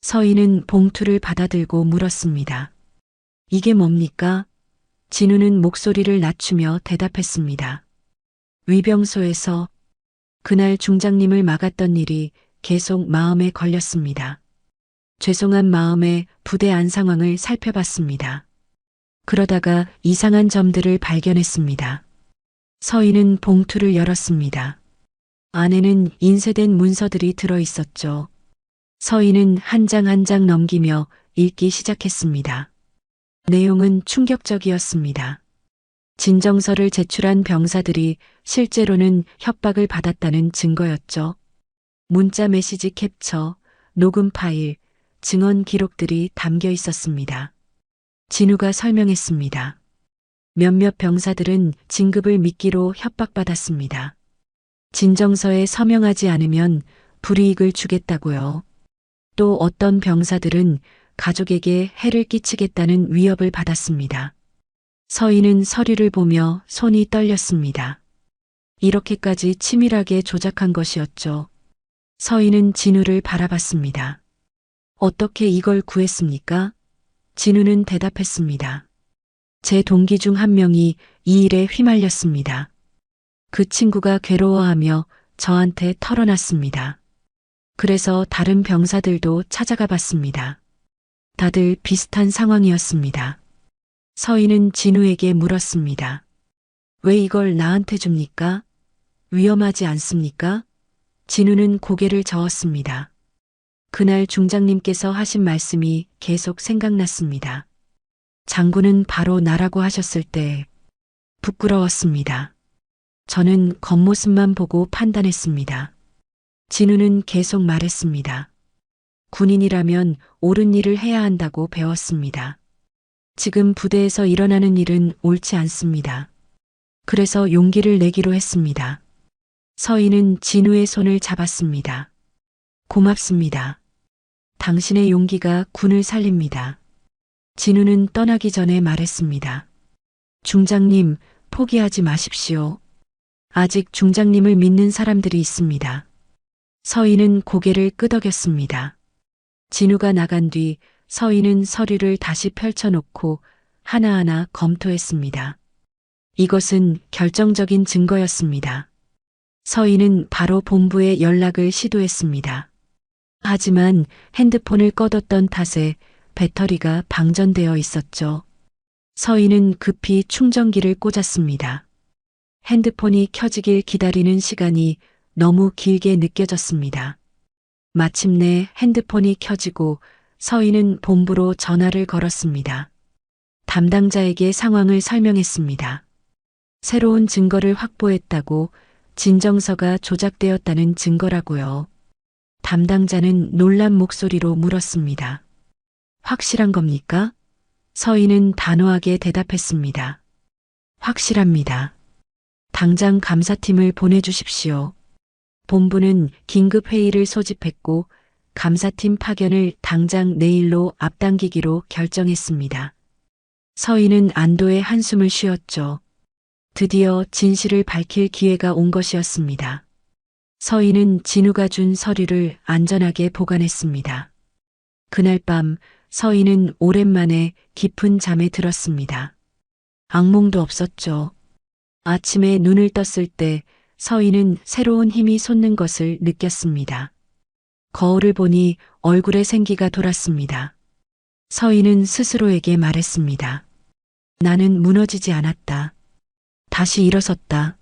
서희는 봉투를 받아들고 물었습니다. 이게 뭡니까? 진우는 목소리를 낮추며 대답했습니다. 위병소에서 그날 중장님을 막았던 일이 계속 마음에 걸렸습니다. 죄송한 마음에 부대 안 상황을 살펴봤습니다. 그러다가 이상한 점들을 발견했습니다. 서희는 봉투를 열었습니다. 안에는 인쇄된 문서들이 들어 있었죠. 서희는 한 장 한 장 넘기며 읽기 시작했습니다. 내용은 충격적이었습니다. 진정서를 제출한 병사들이 실제로는 협박을 받았다는 증거였죠. 문자 메시지 캡처, 녹음 파일, 증언 기록들이 담겨 있었습니다. 진우가 설명했습니다. 몇몇 병사들은 진급을 미끼로 협박받았습니다. 진정서에 서명하지 않으면 불이익을 주겠다고요. 또 어떤 병사들은 가족에게 해를 끼치겠다는 위협을 받았습니다. 서희는 서류를 보며 손이 떨렸습니다. 이렇게까지 치밀하게 조작한 것이었죠. 서희는 진우를 바라봤습니다. 어떻게 이걸 구했습니까? 진우는 대답했습니다. 제 동기 중 한 명이 이 일에 휘말렸습니다. 그 친구가 괴로워하며 저한테 털어놨습니다. 그래서 다른 병사들도 찾아가 봤습니다. 다들 비슷한 상황이었습니다. 서희는 진우에게 물었습니다. 왜 이걸 나한테 줍니까? 위험하지 않습니까? 진우는 고개를 저었습니다. 그날 중장님께서 하신 말씀이 계속 생각났습니다. 장군은 바로 나라고 하셨을 때 부끄러웠습니다. 저는 겉모습만 보고 판단했습니다. 진우는 계속 말했습니다. 군인이라면 옳은 일을 해야 한다고 배웠습니다. 지금 부대에서 일어나는 일은 옳지 않습니다. 그래서 용기를 내기로 했습니다. 서인은 진우의 손을 잡았습니다. 고맙습니다. 당신의 용기가 군을 살립니다. 진우는 떠나기 전에 말했습니다. 중장님, 포기하지 마십시오. 아직 중장님을 믿는 사람들이 있습니다. 서인은 고개를 끄덕였습니다. 진우가 나간 뒤 서인은 서류를 다시 펼쳐놓고 하나하나 검토했습니다. 이것은 결정적인 증거였습니다. 서인은 바로 본부에 연락을 시도했습니다. 하지만 핸드폰을 꺼뒀던 탓에 배터리가 방전되어 있었죠. 서인은 급히 충전기를 꽂았습니다. 핸드폰이 켜지길 기다리는 시간이 너무 길게 느껴졌습니다. 마침내 핸드폰이 켜지고 서인은 본부로 전화를 걸었습니다. 담당자에게 상황을 설명했습니다. 새로운 증거를 확보했다고 진정서가 조작되었다는 증거라고요. 담당자는 놀란 목소리로 물었습니다. 확실한 겁니까? 서인은 단호하게 대답했습니다. 확실합니다. 당장 감사팀을 보내주십시오. 본부는 긴급 회의를 소집했고 감사팀 파견을 당장 내일로 앞당기기로 결정했습니다. 서인은 안도의 한숨을 쉬었죠. 드디어 진실을 밝힐 기회가 온 것이었습니다. 서인은 진우가 준 서류를 안전하게 보관했습니다. 그날 밤 서인은 오랜만에 깊은 잠에 들었습니다. 악몽도 없었죠. 아침에 눈을 떴을 때 서인은 새로운 힘이 솟는 것을 느꼈습니다. 거울을 보니 얼굴에 생기가 돌았습니다. 서인은 스스로에게 말했습니다. 나는 무너지지 않았다. 다시 일어섰다.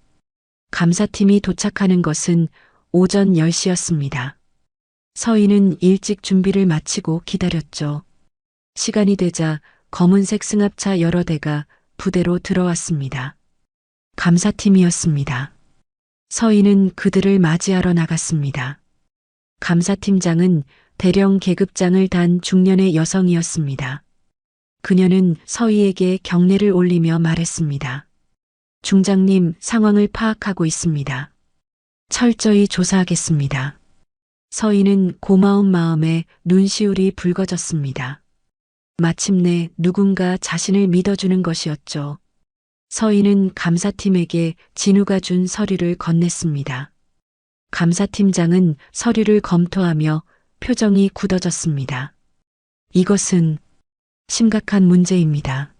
감사팀이 도착하는 것은 오전 10시였습니다. 서인은 일찍 준비를 마치고 기다렸죠. 시간이 되자 검은색 승합차 여러 대가 부대로 들어왔습니다. 감사팀이었습니다. 서인은 그들을 맞이하러 나갔습니다. 감사팀장은 대령 계급장을 단 중년의 여성이었습니다. 그녀는 서희에게 경례를 올리며 말했습니다. 중장님, 상황을 파악하고 있습니다. 철저히 조사하겠습니다. 서희는 고마운 마음에 눈시울이 붉어졌습니다. 마침내 누군가 자신을 믿어주는 것이었죠. 서희는 감사팀에게 진우가 준 서류를 건넸습니다. 감사팀장은 서류를 검토하며 표정이 굳어졌습니다. 이것은 심각한 문제입니다.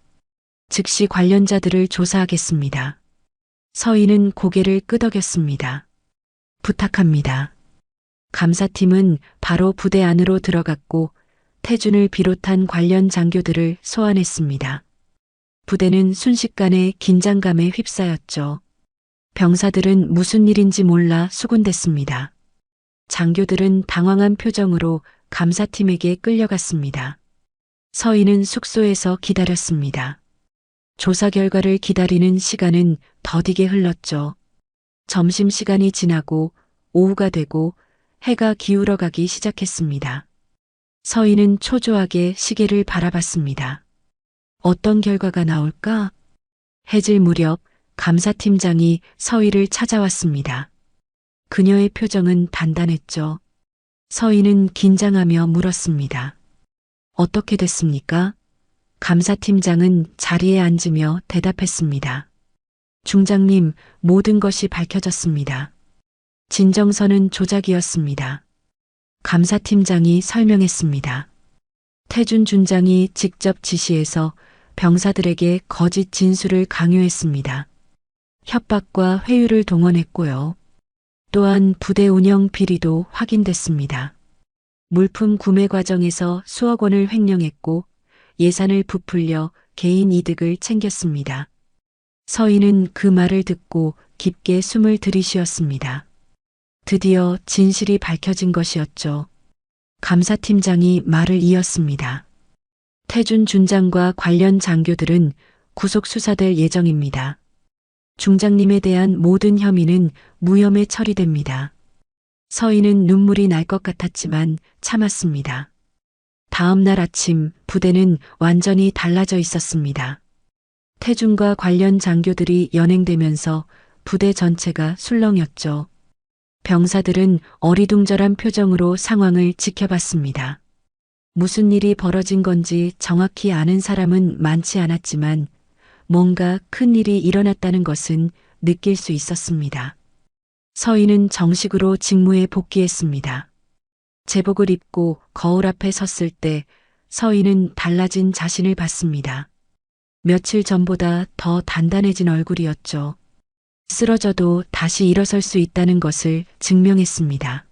즉시 관련자들을 조사하겠습니다. 서희는 고개를 끄덕였습니다. 부탁합니다. 감사팀은 바로 부대 안으로 들어갔고 태준을 비롯한 관련 장교들을 소환했습니다. 부대는 순식간에 긴장감에 휩싸였죠. 병사들은 무슨 일인지 몰라 수군댔습니다. 장교들은 당황한 표정으로 감사팀에게 끌려갔습니다. 서희는 숙소에서 기다렸습니다. 조사 결과를 기다리는 시간은 더디게 흘렀죠. 점심시간이 지나고 오후가 되고 해가 기울어가기 시작했습니다. 서희는 초조하게 시계를 바라봤습니다. 어떤 결과가 나올까? 해질 무렵 감사팀장이 서희를 찾아왔습니다. 그녀의 표정은 단단했죠. 서희는 긴장하며 물었습니다. 어떻게 됐습니까? 감사팀장은 자리에 앉으며 대답했습니다. 중장님, 모든 것이 밝혀졌습니다. 진정서는 조작이었습니다. 감사팀장이 설명했습니다. 태준 준장이 직접 지시해서 병사들에게 거짓 진술을 강요했습니다. 협박과 회유를 동원했고요. 또한 부대 운영 비리도 확인됐습니다. 물품 구매 과정에서 수억 원을 횡령했고 예산을 부풀려 개인 이득을 챙겼습니다. 서희는 그 말을 듣고 깊게 숨을 들이쉬었습니다. 드디어 진실이 밝혀진 것이었죠. 감사팀장이 말을 이었습니다. 태준 준장과 관련 장교들은 구속 수사될 예정입니다. 중장님에 대한 모든 혐의는 무혐의 처리됩니다. 서희는 눈물이 날 것 같았지만 참았습니다. 다음 날 아침 부대는 완전히 달라져 있었습니다. 태준과 관련 장교들이 연행되면서 부대 전체가 술렁였죠. 병사들은 어리둥절한 표정으로 상황을 지켜봤습니다. 무슨 일이 벌어진 건지 정확히 아는 사람은 많지 않았지만 뭔가 큰 일이 일어났다는 것은 느낄 수 있었습니다. 서희는 정식으로 직무에 복귀했습니다. 제복을 입고 거울 앞에 섰을 때 서희는 달라진 자신을 봤습니다. 며칠 전보다 더 단단해진 얼굴이었죠. 쓰러져도 다시 일어설 수 있다는 것을 증명했습니다.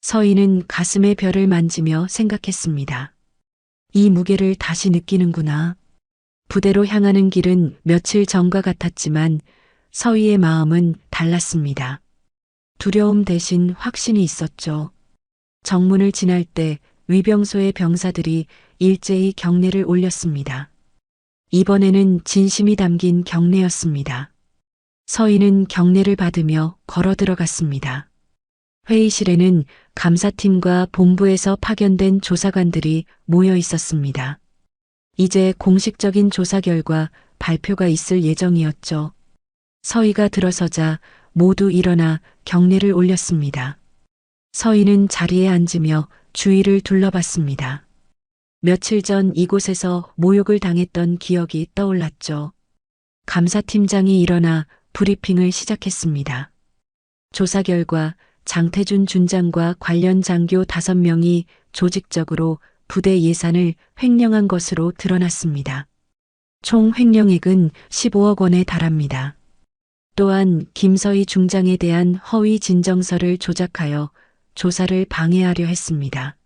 서희는 가슴의 별을 만지며 생각했습니다. 이 무게를 다시 느끼는구나. 부대로 향하는 길은 며칠 전과 같았지만 서희의 마음은 달랐습니다. 두려움 대신 확신이 있었죠. 정문을 지날 때 위병소의 병사들이 일제히 경례를 올렸습니다. 이번에는 진심이 담긴 경례였습니다. 서희는 경례를 받으며 걸어 들어갔습니다. 회의실에는 감사팀과 본부에서 파견된 조사관들이 모여 있었습니다. 이제 공식적인 조사 결과 발표가 있을 예정이었죠. 서희가 들어서자 모두 일어나 경례를 올렸습니다. 서희는 자리에 앉으며 주위를 둘러봤습니다. 며칠 전 이곳에서 모욕을 당했던 기억이 떠올랐죠. 감사팀장이 일어나 브리핑을 시작했습니다. 조사 결과 장태준 준장과 관련 장교 5명이 조직적으로 부대 예산을 횡령한 것으로 드러났습니다. 총 횡령액은 15억 원에 달합니다. 또한 김서희 중장에 대한 허위 진정서를 조작하여 조사를 방해하려 했습니다.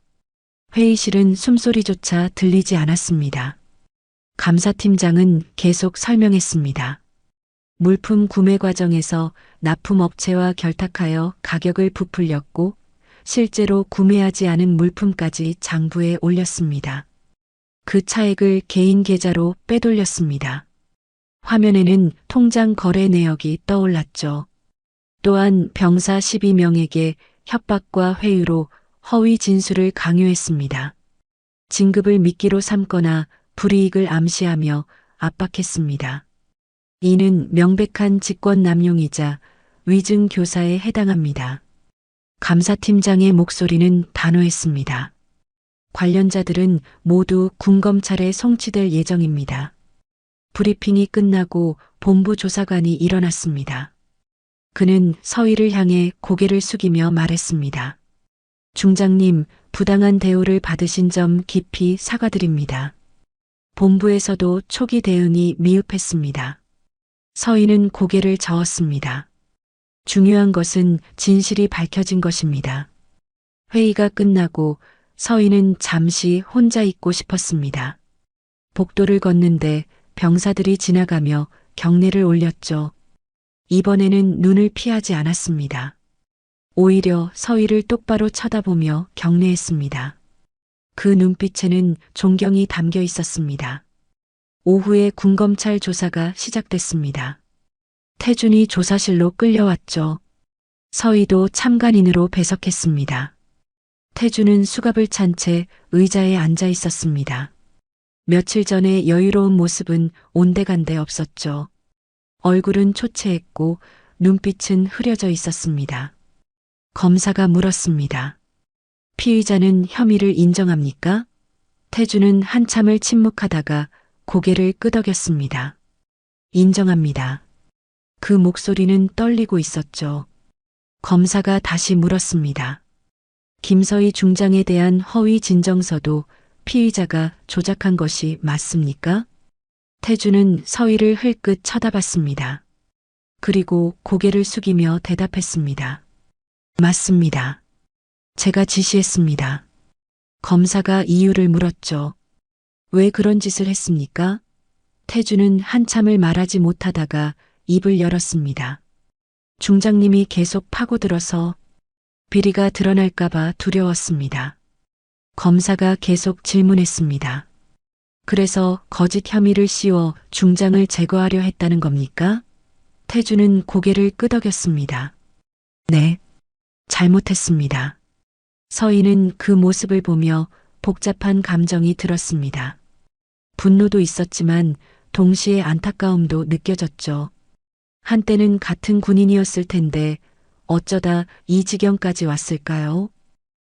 회의실은 숨소리조차 들리지 않았습니다. 감사팀장은 계속 설명했습니다. 물품 구매 과정에서 납품업체와 결탁하여 가격을 부풀렸고 실제로 구매하지 않은 물품까지 장부에 올렸습니다. 그 차액을 개인 계좌로 빼돌렸습니다. 화면에는 통장 거래 내역이 떠올랐죠. 또한 병사 12명에게 협박과 회유로 허위 진술을 강요했습니다. 진급을 미끼로 삼거나 불이익을 암시하며 압박했습니다. 이는 명백한 직권남용이자 위증교사에 해당합니다. 감사팀장의 목소리는 단호했습니다. 관련자들은 모두 군검찰에 송치될 예정입니다. 브리핑이 끝나고 본부 조사관이 일어났습니다. 그는 서희를 향해 고개를 숙이며 말했습니다. 중장님, 부당한 대우를 받으신 점 깊이 사과드립니다. 본부에서도 초기 대응이 미흡했습니다. 서희는 고개를 저었습니다. 중요한 것은 진실이 밝혀진 것입니다. 회의가 끝나고 서희는 잠시 혼자 있고 싶었습니다. 복도를 걷는데 병사들이 지나가며 경례를 올렸죠. 이번에는 눈을 피하지 않았습니다. 오히려 서희를 똑바로 쳐다보며 경례했습니다. 그 눈빛에는 존경이 담겨 있었습니다. 오후에 군검찰 조사가 시작됐습니다. 태준이 조사실로 끌려왔죠. 서희도 참관인으로 배석했습니다. 태준은 수갑을 찬 채 의자에 앉아 있었습니다. 며칠 전의 여유로운 모습은 온데간데 없었죠. 얼굴은 초췌했고 눈빛은 흐려져 있었습니다. 검사가 물었습니다. 피의자는 혐의를 인정합니까? 태준은 한참을 침묵하다가 고개를 끄덕였습니다. 인정합니다. 그 목소리는 떨리고 있었죠. 검사가 다시 물었습니다. 김서희 중장에 대한 허위 진정서도 피의자가 조작한 것이 맞습니까? 태준은 서희를 흘끗 쳐다봤습니다. 그리고 고개를 숙이며 대답했습니다. 맞습니다. 제가 지시했습니다. 검사가 이유를 물었죠. 왜 그런 짓을 했습니까? 태준은 한참을 말하지 못하다가 입을 열었습니다. 중장님이 계속 파고들어서 비리가 드러날까봐 두려웠습니다. 검사가 계속 질문했습니다. 그래서 거짓 혐의를 씌워 중장을 제거하려 했다는 겁니까? 태준은 고개를 끄덕였습니다. 네. 잘못했습니다. 서희는 그 모습을 보며 복잡한 감정이 들었습니다. 분노도 있었지만 동시에 안타까움도 느껴졌죠. 한때는 같은 군인이었을 텐데 어쩌다 이 지경까지 왔을까요?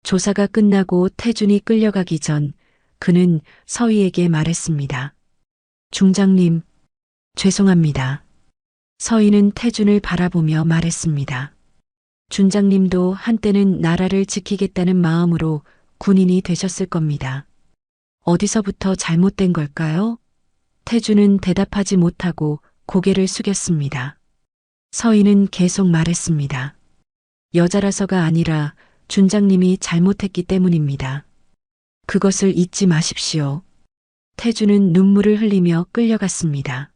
조사가 끝나고 태준이 끌려가기 전 그는 서희에게 말했습니다. 중장님, 죄송합니다. 서희는 태준을 바라보며 말했습니다. 준장님도 한때는 나라를 지키겠다는 마음으로 군인이 되셨을 겁니다. 어디서부터 잘못된 걸까요? 태준은 대답하지 못하고 고개를 숙였습니다. 서희는 계속 말했습니다. 여자라서가 아니라 준장님이 잘못했기 때문입니다. 그것을 잊지 마십시오. 태준은 눈물을 흘리며 끌려갔습니다.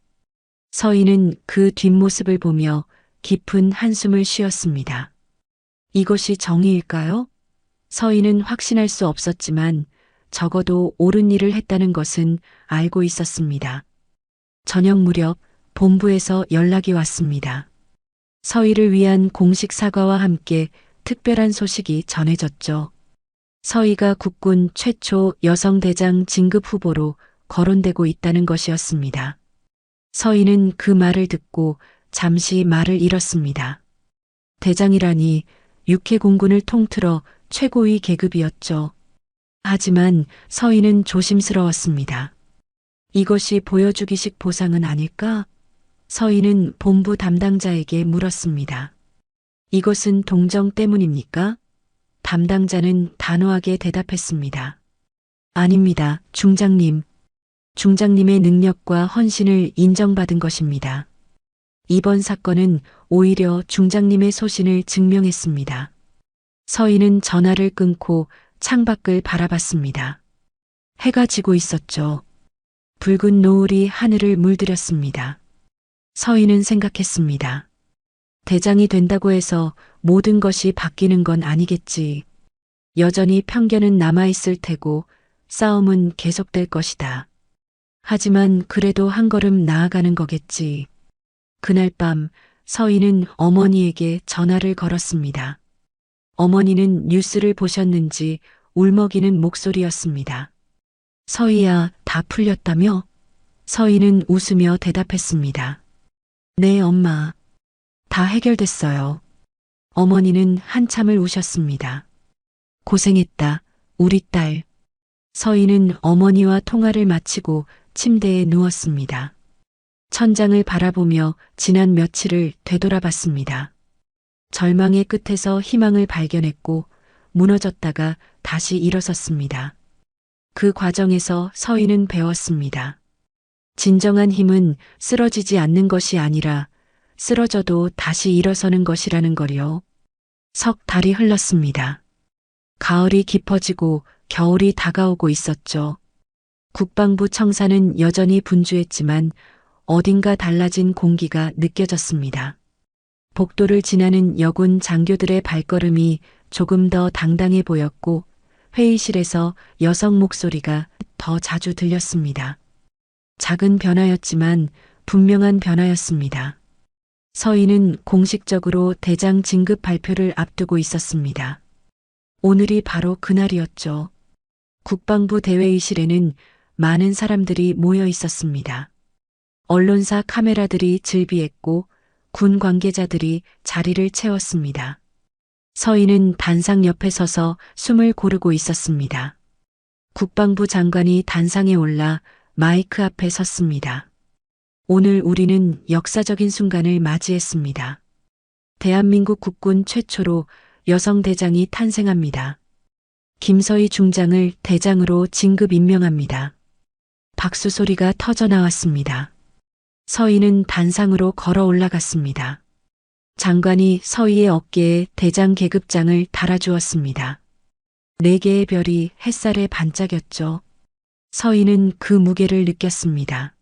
서희는 그 뒷모습을 보며 깊은 한숨을 쉬었습니다. 이것이 정의일까요? 서희는 확신할 수 없었지만 적어도 옳은 일을 했다는 것은 알고 있었습니다. 저녁 무렵 본부에서 연락이 왔습니다. 서희를 위한 공식 사과와 함께 특별한 소식이 전해졌죠. 서희가 국군 최초 여성 대장 진급 후보로 거론되고 있다는 것이었습니다. 서희는 그 말을 듣고 잠시 말을 잃었습니다. 대장이라니 육해공군을 통틀어 최고위 계급이었죠. 하지만 서희는 조심스러웠습니다. 이것이 보여주기식 보상은 아닐까? 서희는 본부 담당자에게 물었습니다. 이것은 동정 때문입니까? 담당자는 단호하게 대답했습니다. 아닙니다, 중장님. 중장님의 능력과 헌신을 인정받은 것입니다. 이번 사건은 오히려 중장님의 소신을 증명했습니다. 서희는 전화를 끊고 창밖을 바라봤습니다. 해가 지고 있었죠. 붉은 노을이 하늘을 물들였습니다. 서희는 생각했습니다. 대장이 된다고 해서 모든 것이 바뀌는 건 아니겠지. 여전히 편견은 남아있을 테고 싸움은 계속될 것이다. 하지만 그래도 한 걸음 나아가는 거겠지. 그날 밤 서희는 어머니에게 전화를 걸었습니다. 어머니는 뉴스를 보셨는지 울먹이는 목소리였습니다. 서희야, 다 풀렸다며? 서희는 웃으며 대답했습니다. 네, 엄마. 다 해결됐어요. 어머니는 한참을 우셨습니다. 고생했다, 우리 딸. 서희는 어머니와 통화를 마치고 침대에 누웠습니다. 천장을 바라보며 지난 며칠을 되돌아봤습니다. 절망의 끝에서 희망을 발견했고 무너졌다가 다시 일어섰습니다. 그 과정에서 서희는 배웠습니다. 진정한 힘은 쓰러지지 않는 것이 아니라 쓰러져도 다시 일어서는 것이라는 걸요. 석 달이 흘렀습니다. 가을이 깊어지고 겨울이 다가오고 있었죠. 국방부 청사는 여전히 분주했지만 어딘가 달라진 공기가 느껴졌습니다. 복도를 지나는 여군 장교들의 발걸음이 조금 더 당당해 보였고 회의실에서 여성 목소리가 더 자주 들렸습니다. 작은 변화였지만 분명한 변화였습니다. 서희는 공식적으로 대장 진급 발표를 앞두고 있었습니다. 오늘이 바로 그날이었죠. 국방부 대회의실에는 많은 사람들이 모여 있었습니다. 언론사 카메라들이 즐비했고 군 관계자들이 자리를 채웠습니다. 서희는 단상 옆에 서서 숨을 고르고 있었습니다. 국방부 장관이 단상에 올라 마이크 앞에 섰습니다. 오늘 우리는 역사적인 순간을 맞이했습니다. 대한민국 국군 최초로 여성 대장이 탄생합니다. 김서희 중장을 대장으로 진급 임명합니다. 박수 소리가 터져 나왔습니다. 서희는 단상으로 걸어 올라갔습니다. 장관이 서희의 어깨에 대장 계급장을 달아주었습니다. 4개의 별이 햇살에 반짝였죠. 서희는 그 무게를 느꼈습니다.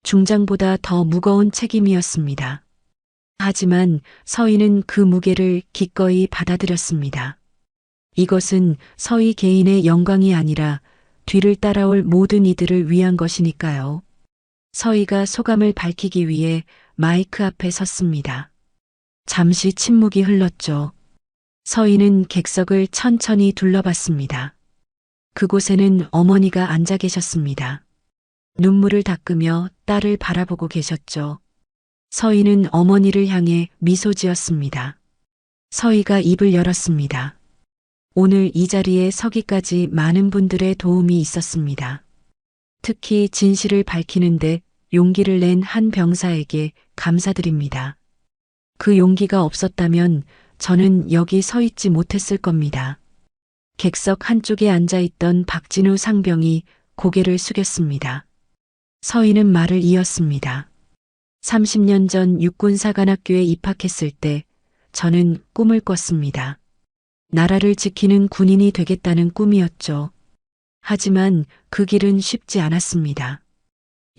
중장보다 더 무거운 책임이었습니다. 하지만 서희는 그 무게를 기꺼이 받아들였습니다. 이것은 서희 개인의 영광이 아니라 뒤를 따라올 모든 이들을 위한 것이니까요. 서희가 소감을 밝히기 위해 마이크 앞에 섰습니다. 잠시 침묵이 흘렀죠. 서희는 객석을 천천히 둘러봤습니다. 그곳에는 어머니가 앉아 계셨습니다. 눈물을 닦으며 딸을 바라보고 계셨죠. 서희는 어머니를 향해 미소 지었습니다. 서희가 입을 열었습니다. 오늘 이 자리에 서기까지 많은 분들의 도움이 있었습니다. 특히 진실을 밝히는데 용기를 낸 한 병사에게 감사드립니다. 그 용기가 없었다면 저는 여기 서 있지 못했을 겁니다. 객석 한쪽에 앉아있던 박진우 상병이 고개를 숙였습니다. 서희는 말을 이었습니다. 30년 전 육군사관학교에 입학했을 때 저는 꿈을 꿨습니다. 나라를 지키는 군인이 되겠다는 꿈이었죠. 하지만 그 길은 쉽지 않았습니다.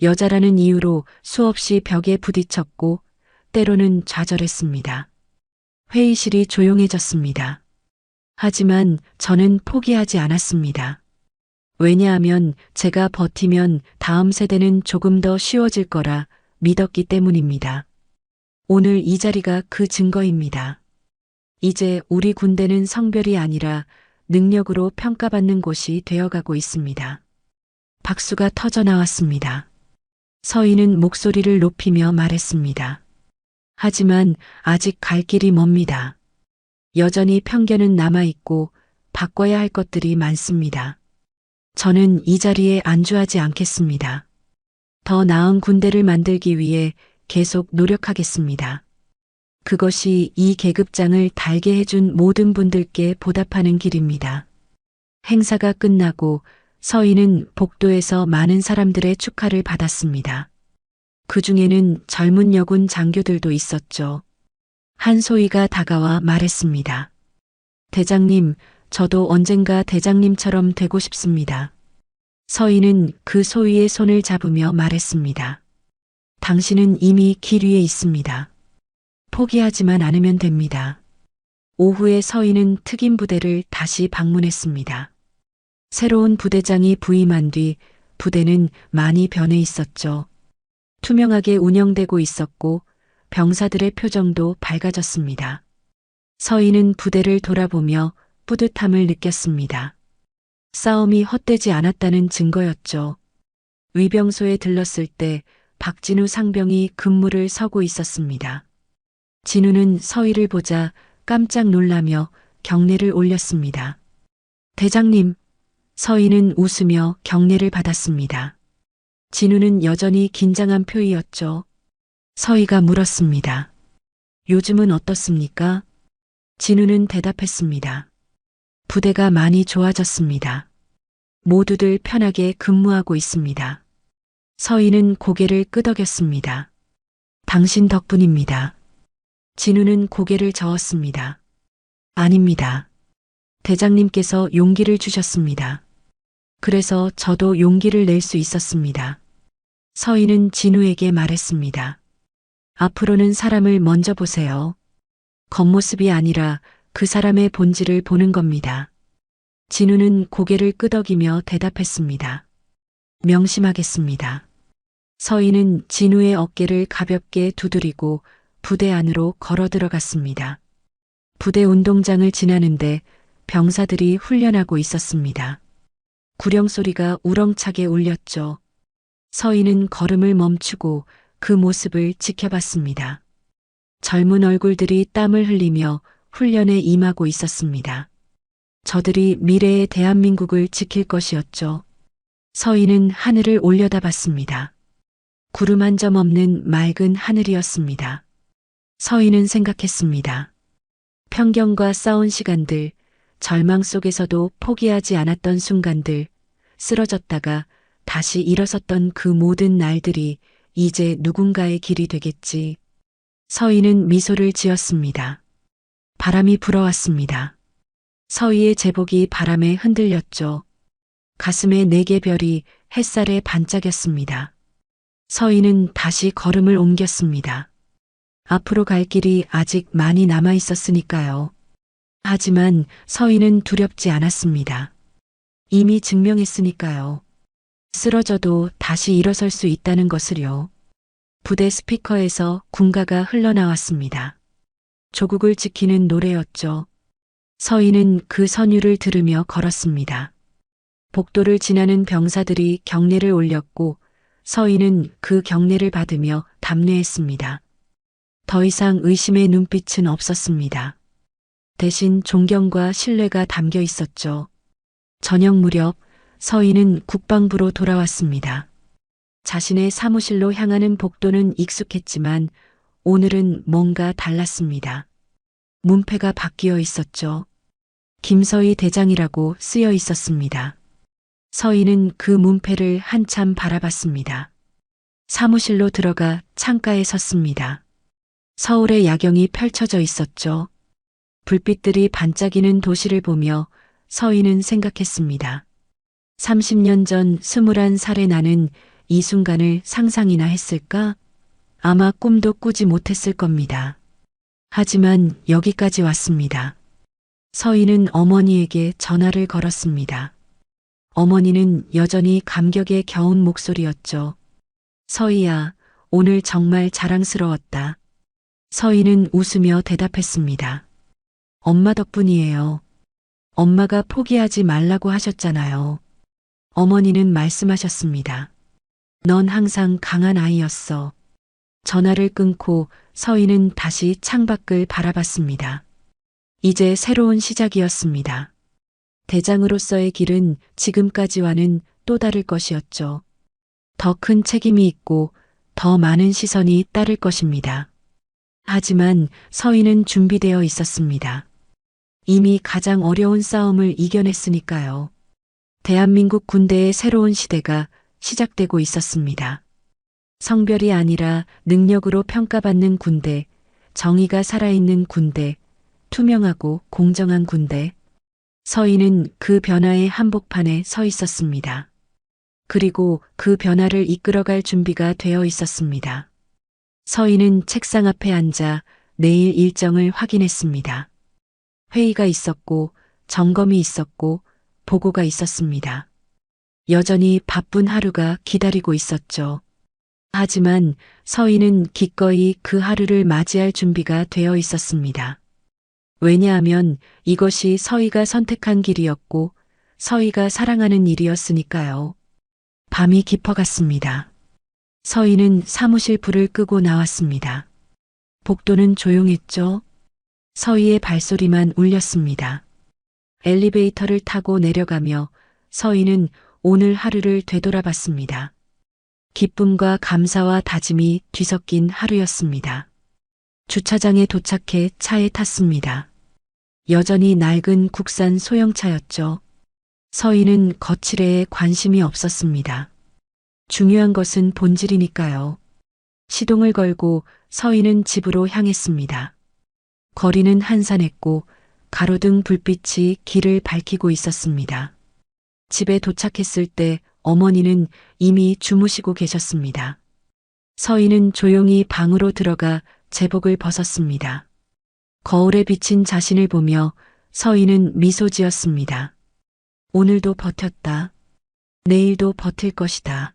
여자라는 이유로 수없이 벽에 부딪혔고 때로는 좌절했습니다. 회의실이 조용해졌습니다. 하지만 저는 포기하지 않았습니다. 왜냐하면 제가 버티면 다음 세대는 조금 더 쉬워질 거라 믿었기 때문입니다. 오늘 이 자리가 그 증거입니다. 이제 우리 군대는 성별이 아니라 능력으로 평가받는 곳이 되어가고 있습니다. 박수가 터져 나왔습니다. 서희는 목소리를 높이며 말했습니다. 하지만 아직 갈 길이 멉니다. 여전히 편견은 남아있고 바꿔야 할 것들이 많습니다. 저는 이 자리에 안주하지 않겠습니다. 더 나은 군대를 만들기 위해 계속 노력하겠습니다. 그것이 이 계급장을 달게 해준 모든 분들께 보답하는 길입니다. 행사가 끝나고 서희는 복도에서 많은 사람들의 축하를 받았습니다. 그 중에는 젊은 여군 장교들도 있었죠. 한소희가 다가와 말했습니다. 대장님, 저도 언젠가 대장님처럼 되고 싶습니다. 서희는 그 소희의 손을 잡으며 말했습니다. 당신은 이미 길 위에 있습니다. 포기하지만 않으면 됩니다. 오후에 서희는 특임 부대를 다시 방문했습니다. 새로운 부대장이 부임한 뒤 부대는 많이 변해 있었죠. 투명하게 운영되고 있었고 병사들의 표정도 밝아졌습니다. 서희는 부대를 돌아보며 뿌듯함을 느꼈습니다. 싸움이 헛되지 않았다는 증거였죠. 위병소에 들렀을 때 박진우 상병이 근무를 서고 있었습니다. 진우는 서희를 보자 깜짝 놀라며 경례를 올렸습니다. 대장님, 서희는 웃으며 경례를 받았습니다. 진우는 여전히 긴장한 표이었죠. 서희가 물었습니다. 요즘은 어떻습니까? 진우는 대답했습니다. 부대가 많이 좋아졌습니다. 모두들 편하게 근무하고 있습니다. 서희는 고개를 끄덕였습니다. 당신 덕분입니다. 진우는 고개를 저었습니다. 아닙니다. 대장님께서 용기를 주셨습니다. 그래서 저도 용기를 낼 수 있었습니다. 서희는 진우에게 말했습니다. 앞으로는 사람을 먼저 보세요. 겉모습이 아니라 그 사람의 본질을 보는 겁니다. 진우는 고개를 끄덕이며 대답했습니다. 명심하겠습니다. 서희는 진우의 어깨를 가볍게 두드리고 부대 안으로 걸어 들어갔습니다. 부대 운동장을 지나는데 병사들이 훈련하고 있었습니다. 구령 소리가 우렁차게 울렸죠. 서희는 걸음을 멈추고 그 모습을 지켜봤습니다. 젊은 얼굴들이 땀을 흘리며 훈련에 임하고 있었습니다. 저들이 미래의 대한민국을 지킬 것이었죠. 서희는 하늘을 올려다봤습니다. 구름 한 점 없는 맑은 하늘이었습니다. 서희는 생각했습니다. 편견과 싸운 시간들, 절망 속에서도 포기하지 않았던 순간들, 쓰러졌다가 다시 일어섰던 그 모든 날들이 이제 누군가의 길이 되겠지. 서희는 미소를 지었습니다. 바람이 불어왔습니다. 서희의 제복이 바람에 흔들렸죠. 가슴에 4개 별이 햇살에 반짝였습니다. 서희는 다시 걸음을 옮겼습니다. 앞으로 갈 길이 아직 많이 남아 있었으니까요. 하지만 서희는 두렵지 않았습니다. 이미 증명했으니까요. 쓰러져도 다시 일어설 수 있다는 것을요. 부대 스피커에서 군가가 흘러나왔습니다. 조국을 지키는 노래였죠. 서희는 그 선율을 들으며 걸었습니다. 복도를 지나는 병사들이 경례를 올렸고 서희는 그 경례를 받으며 답례했습니다. 더 이상 의심의 눈빛은 없었습니다. 대신 존경과 신뢰가 담겨 있었죠. 저녁 무렵 서희는 국방부로 돌아왔습니다. 자신의 사무실로 향하는 복도는 익숙했지만 오늘은 뭔가 달랐습니다. 문패가 바뀌어 있었죠. 김서희 대장이라고 쓰여 있었습니다. 서희는 그 문패를 한참 바라봤습니다. 사무실로 들어가 창가에 섰습니다. 서울의 야경이 펼쳐져 있었죠. 불빛들이 반짝이는 도시를 보며 서희는 생각했습니다. 30년 전 21살의 나는 이 순간을 상상이나 했을까? 아마 꿈도 꾸지 못했을 겁니다. 하지만 여기까지 왔습니다. 서희는 어머니에게 전화를 걸었습니다. 어머니는 여전히 감격에 겨운 목소리였죠. 서희야, 오늘 정말 자랑스러웠다. 서희는 웃으며 대답했습니다. 엄마 덕분이에요. 엄마가 포기하지 말라고 하셨잖아요. 어머니는 말씀하셨습니다. 넌 항상 강한 아이였어. 전화를 끊고 서희는 다시 창밖을 바라봤습니다. 이제 새로운 시작이었습니다. 대장으로서의 길은 지금까지와는 또 다를 것이었죠. 더 큰 책임이 있고 더 많은 시선이 따를 것입니다. 하지만 서희는 준비되어 있었습니다. 이미 가장 어려운 싸움을 이겨냈으니까요. 대한민국 군대의 새로운 시대가 시작되고 있었습니다. 성별이 아니라 능력으로 평가받는 군대, 정의가 살아있는 군대, 투명하고 공정한 군대. 서희는 그 변화의 한복판에 서 있었습니다. 그리고 그 변화를 이끌어갈 준비가 되어 있었습니다. 서희는 책상 앞에 앉아 내일 일정을 확인했습니다. 회의가 있었고, 점검이 있었고, 보고가 있었습니다. 여전히 바쁜 하루가 기다리고 있었죠. 하지만 서희는 기꺼이 그 하루를 맞이할 준비가 되어 있었습니다. 왜냐하면 이것이 서희가 선택한 길이었고 서희가 사랑하는 일이었으니까요. 밤이 깊어갔습니다. 서희는 사무실 불을 끄고 나왔습니다. 복도는 조용했죠. 서희의 발소리만 울렸습니다. 엘리베이터를 타고 내려가며 서희는 오늘 하루를 되돌아봤습니다. 기쁨과 감사와 다짐이 뒤섞인 하루였습니다. 주차장에 도착해 차에 탔습니다. 여전히 낡은 국산 소형차였죠. 서희는 거칠애에 관심이 없었습니다. 중요한 것은 본질이니까요. 시동을 걸고 서희는 집으로 향했습니다. 거리는 한산했고 가로등 불빛이 길을 밝히고 있었습니다. 집에 도착했을 때 어머니는 이미 주무시고 계셨습니다. 서희는 조용히 방으로 들어가 제복을 벗었습니다. 거울에 비친 자신을 보며 서희는 미소 지었습니다. 오늘도 버텼다. 내일도 버틸 것이다.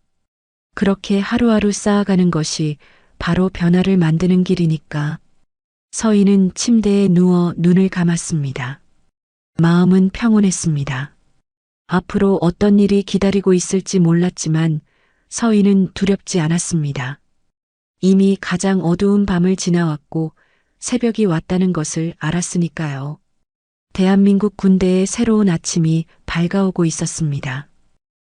그렇게 하루하루 쌓아가는 것이 바로 변화를 만드는 길이니까. 서희는 침대에 누워 눈을 감았습니다. 마음은 평온했습니다. 앞으로 어떤 일이 기다리고 있을지 몰랐지만 서희는 두렵지 않았습니다. 이미 가장 어두운 밤을 지나왔고 새벽이 왔다는 것을 알았으니까요. 대한민국 군대의 새로운 아침이 밝아오고 있었습니다.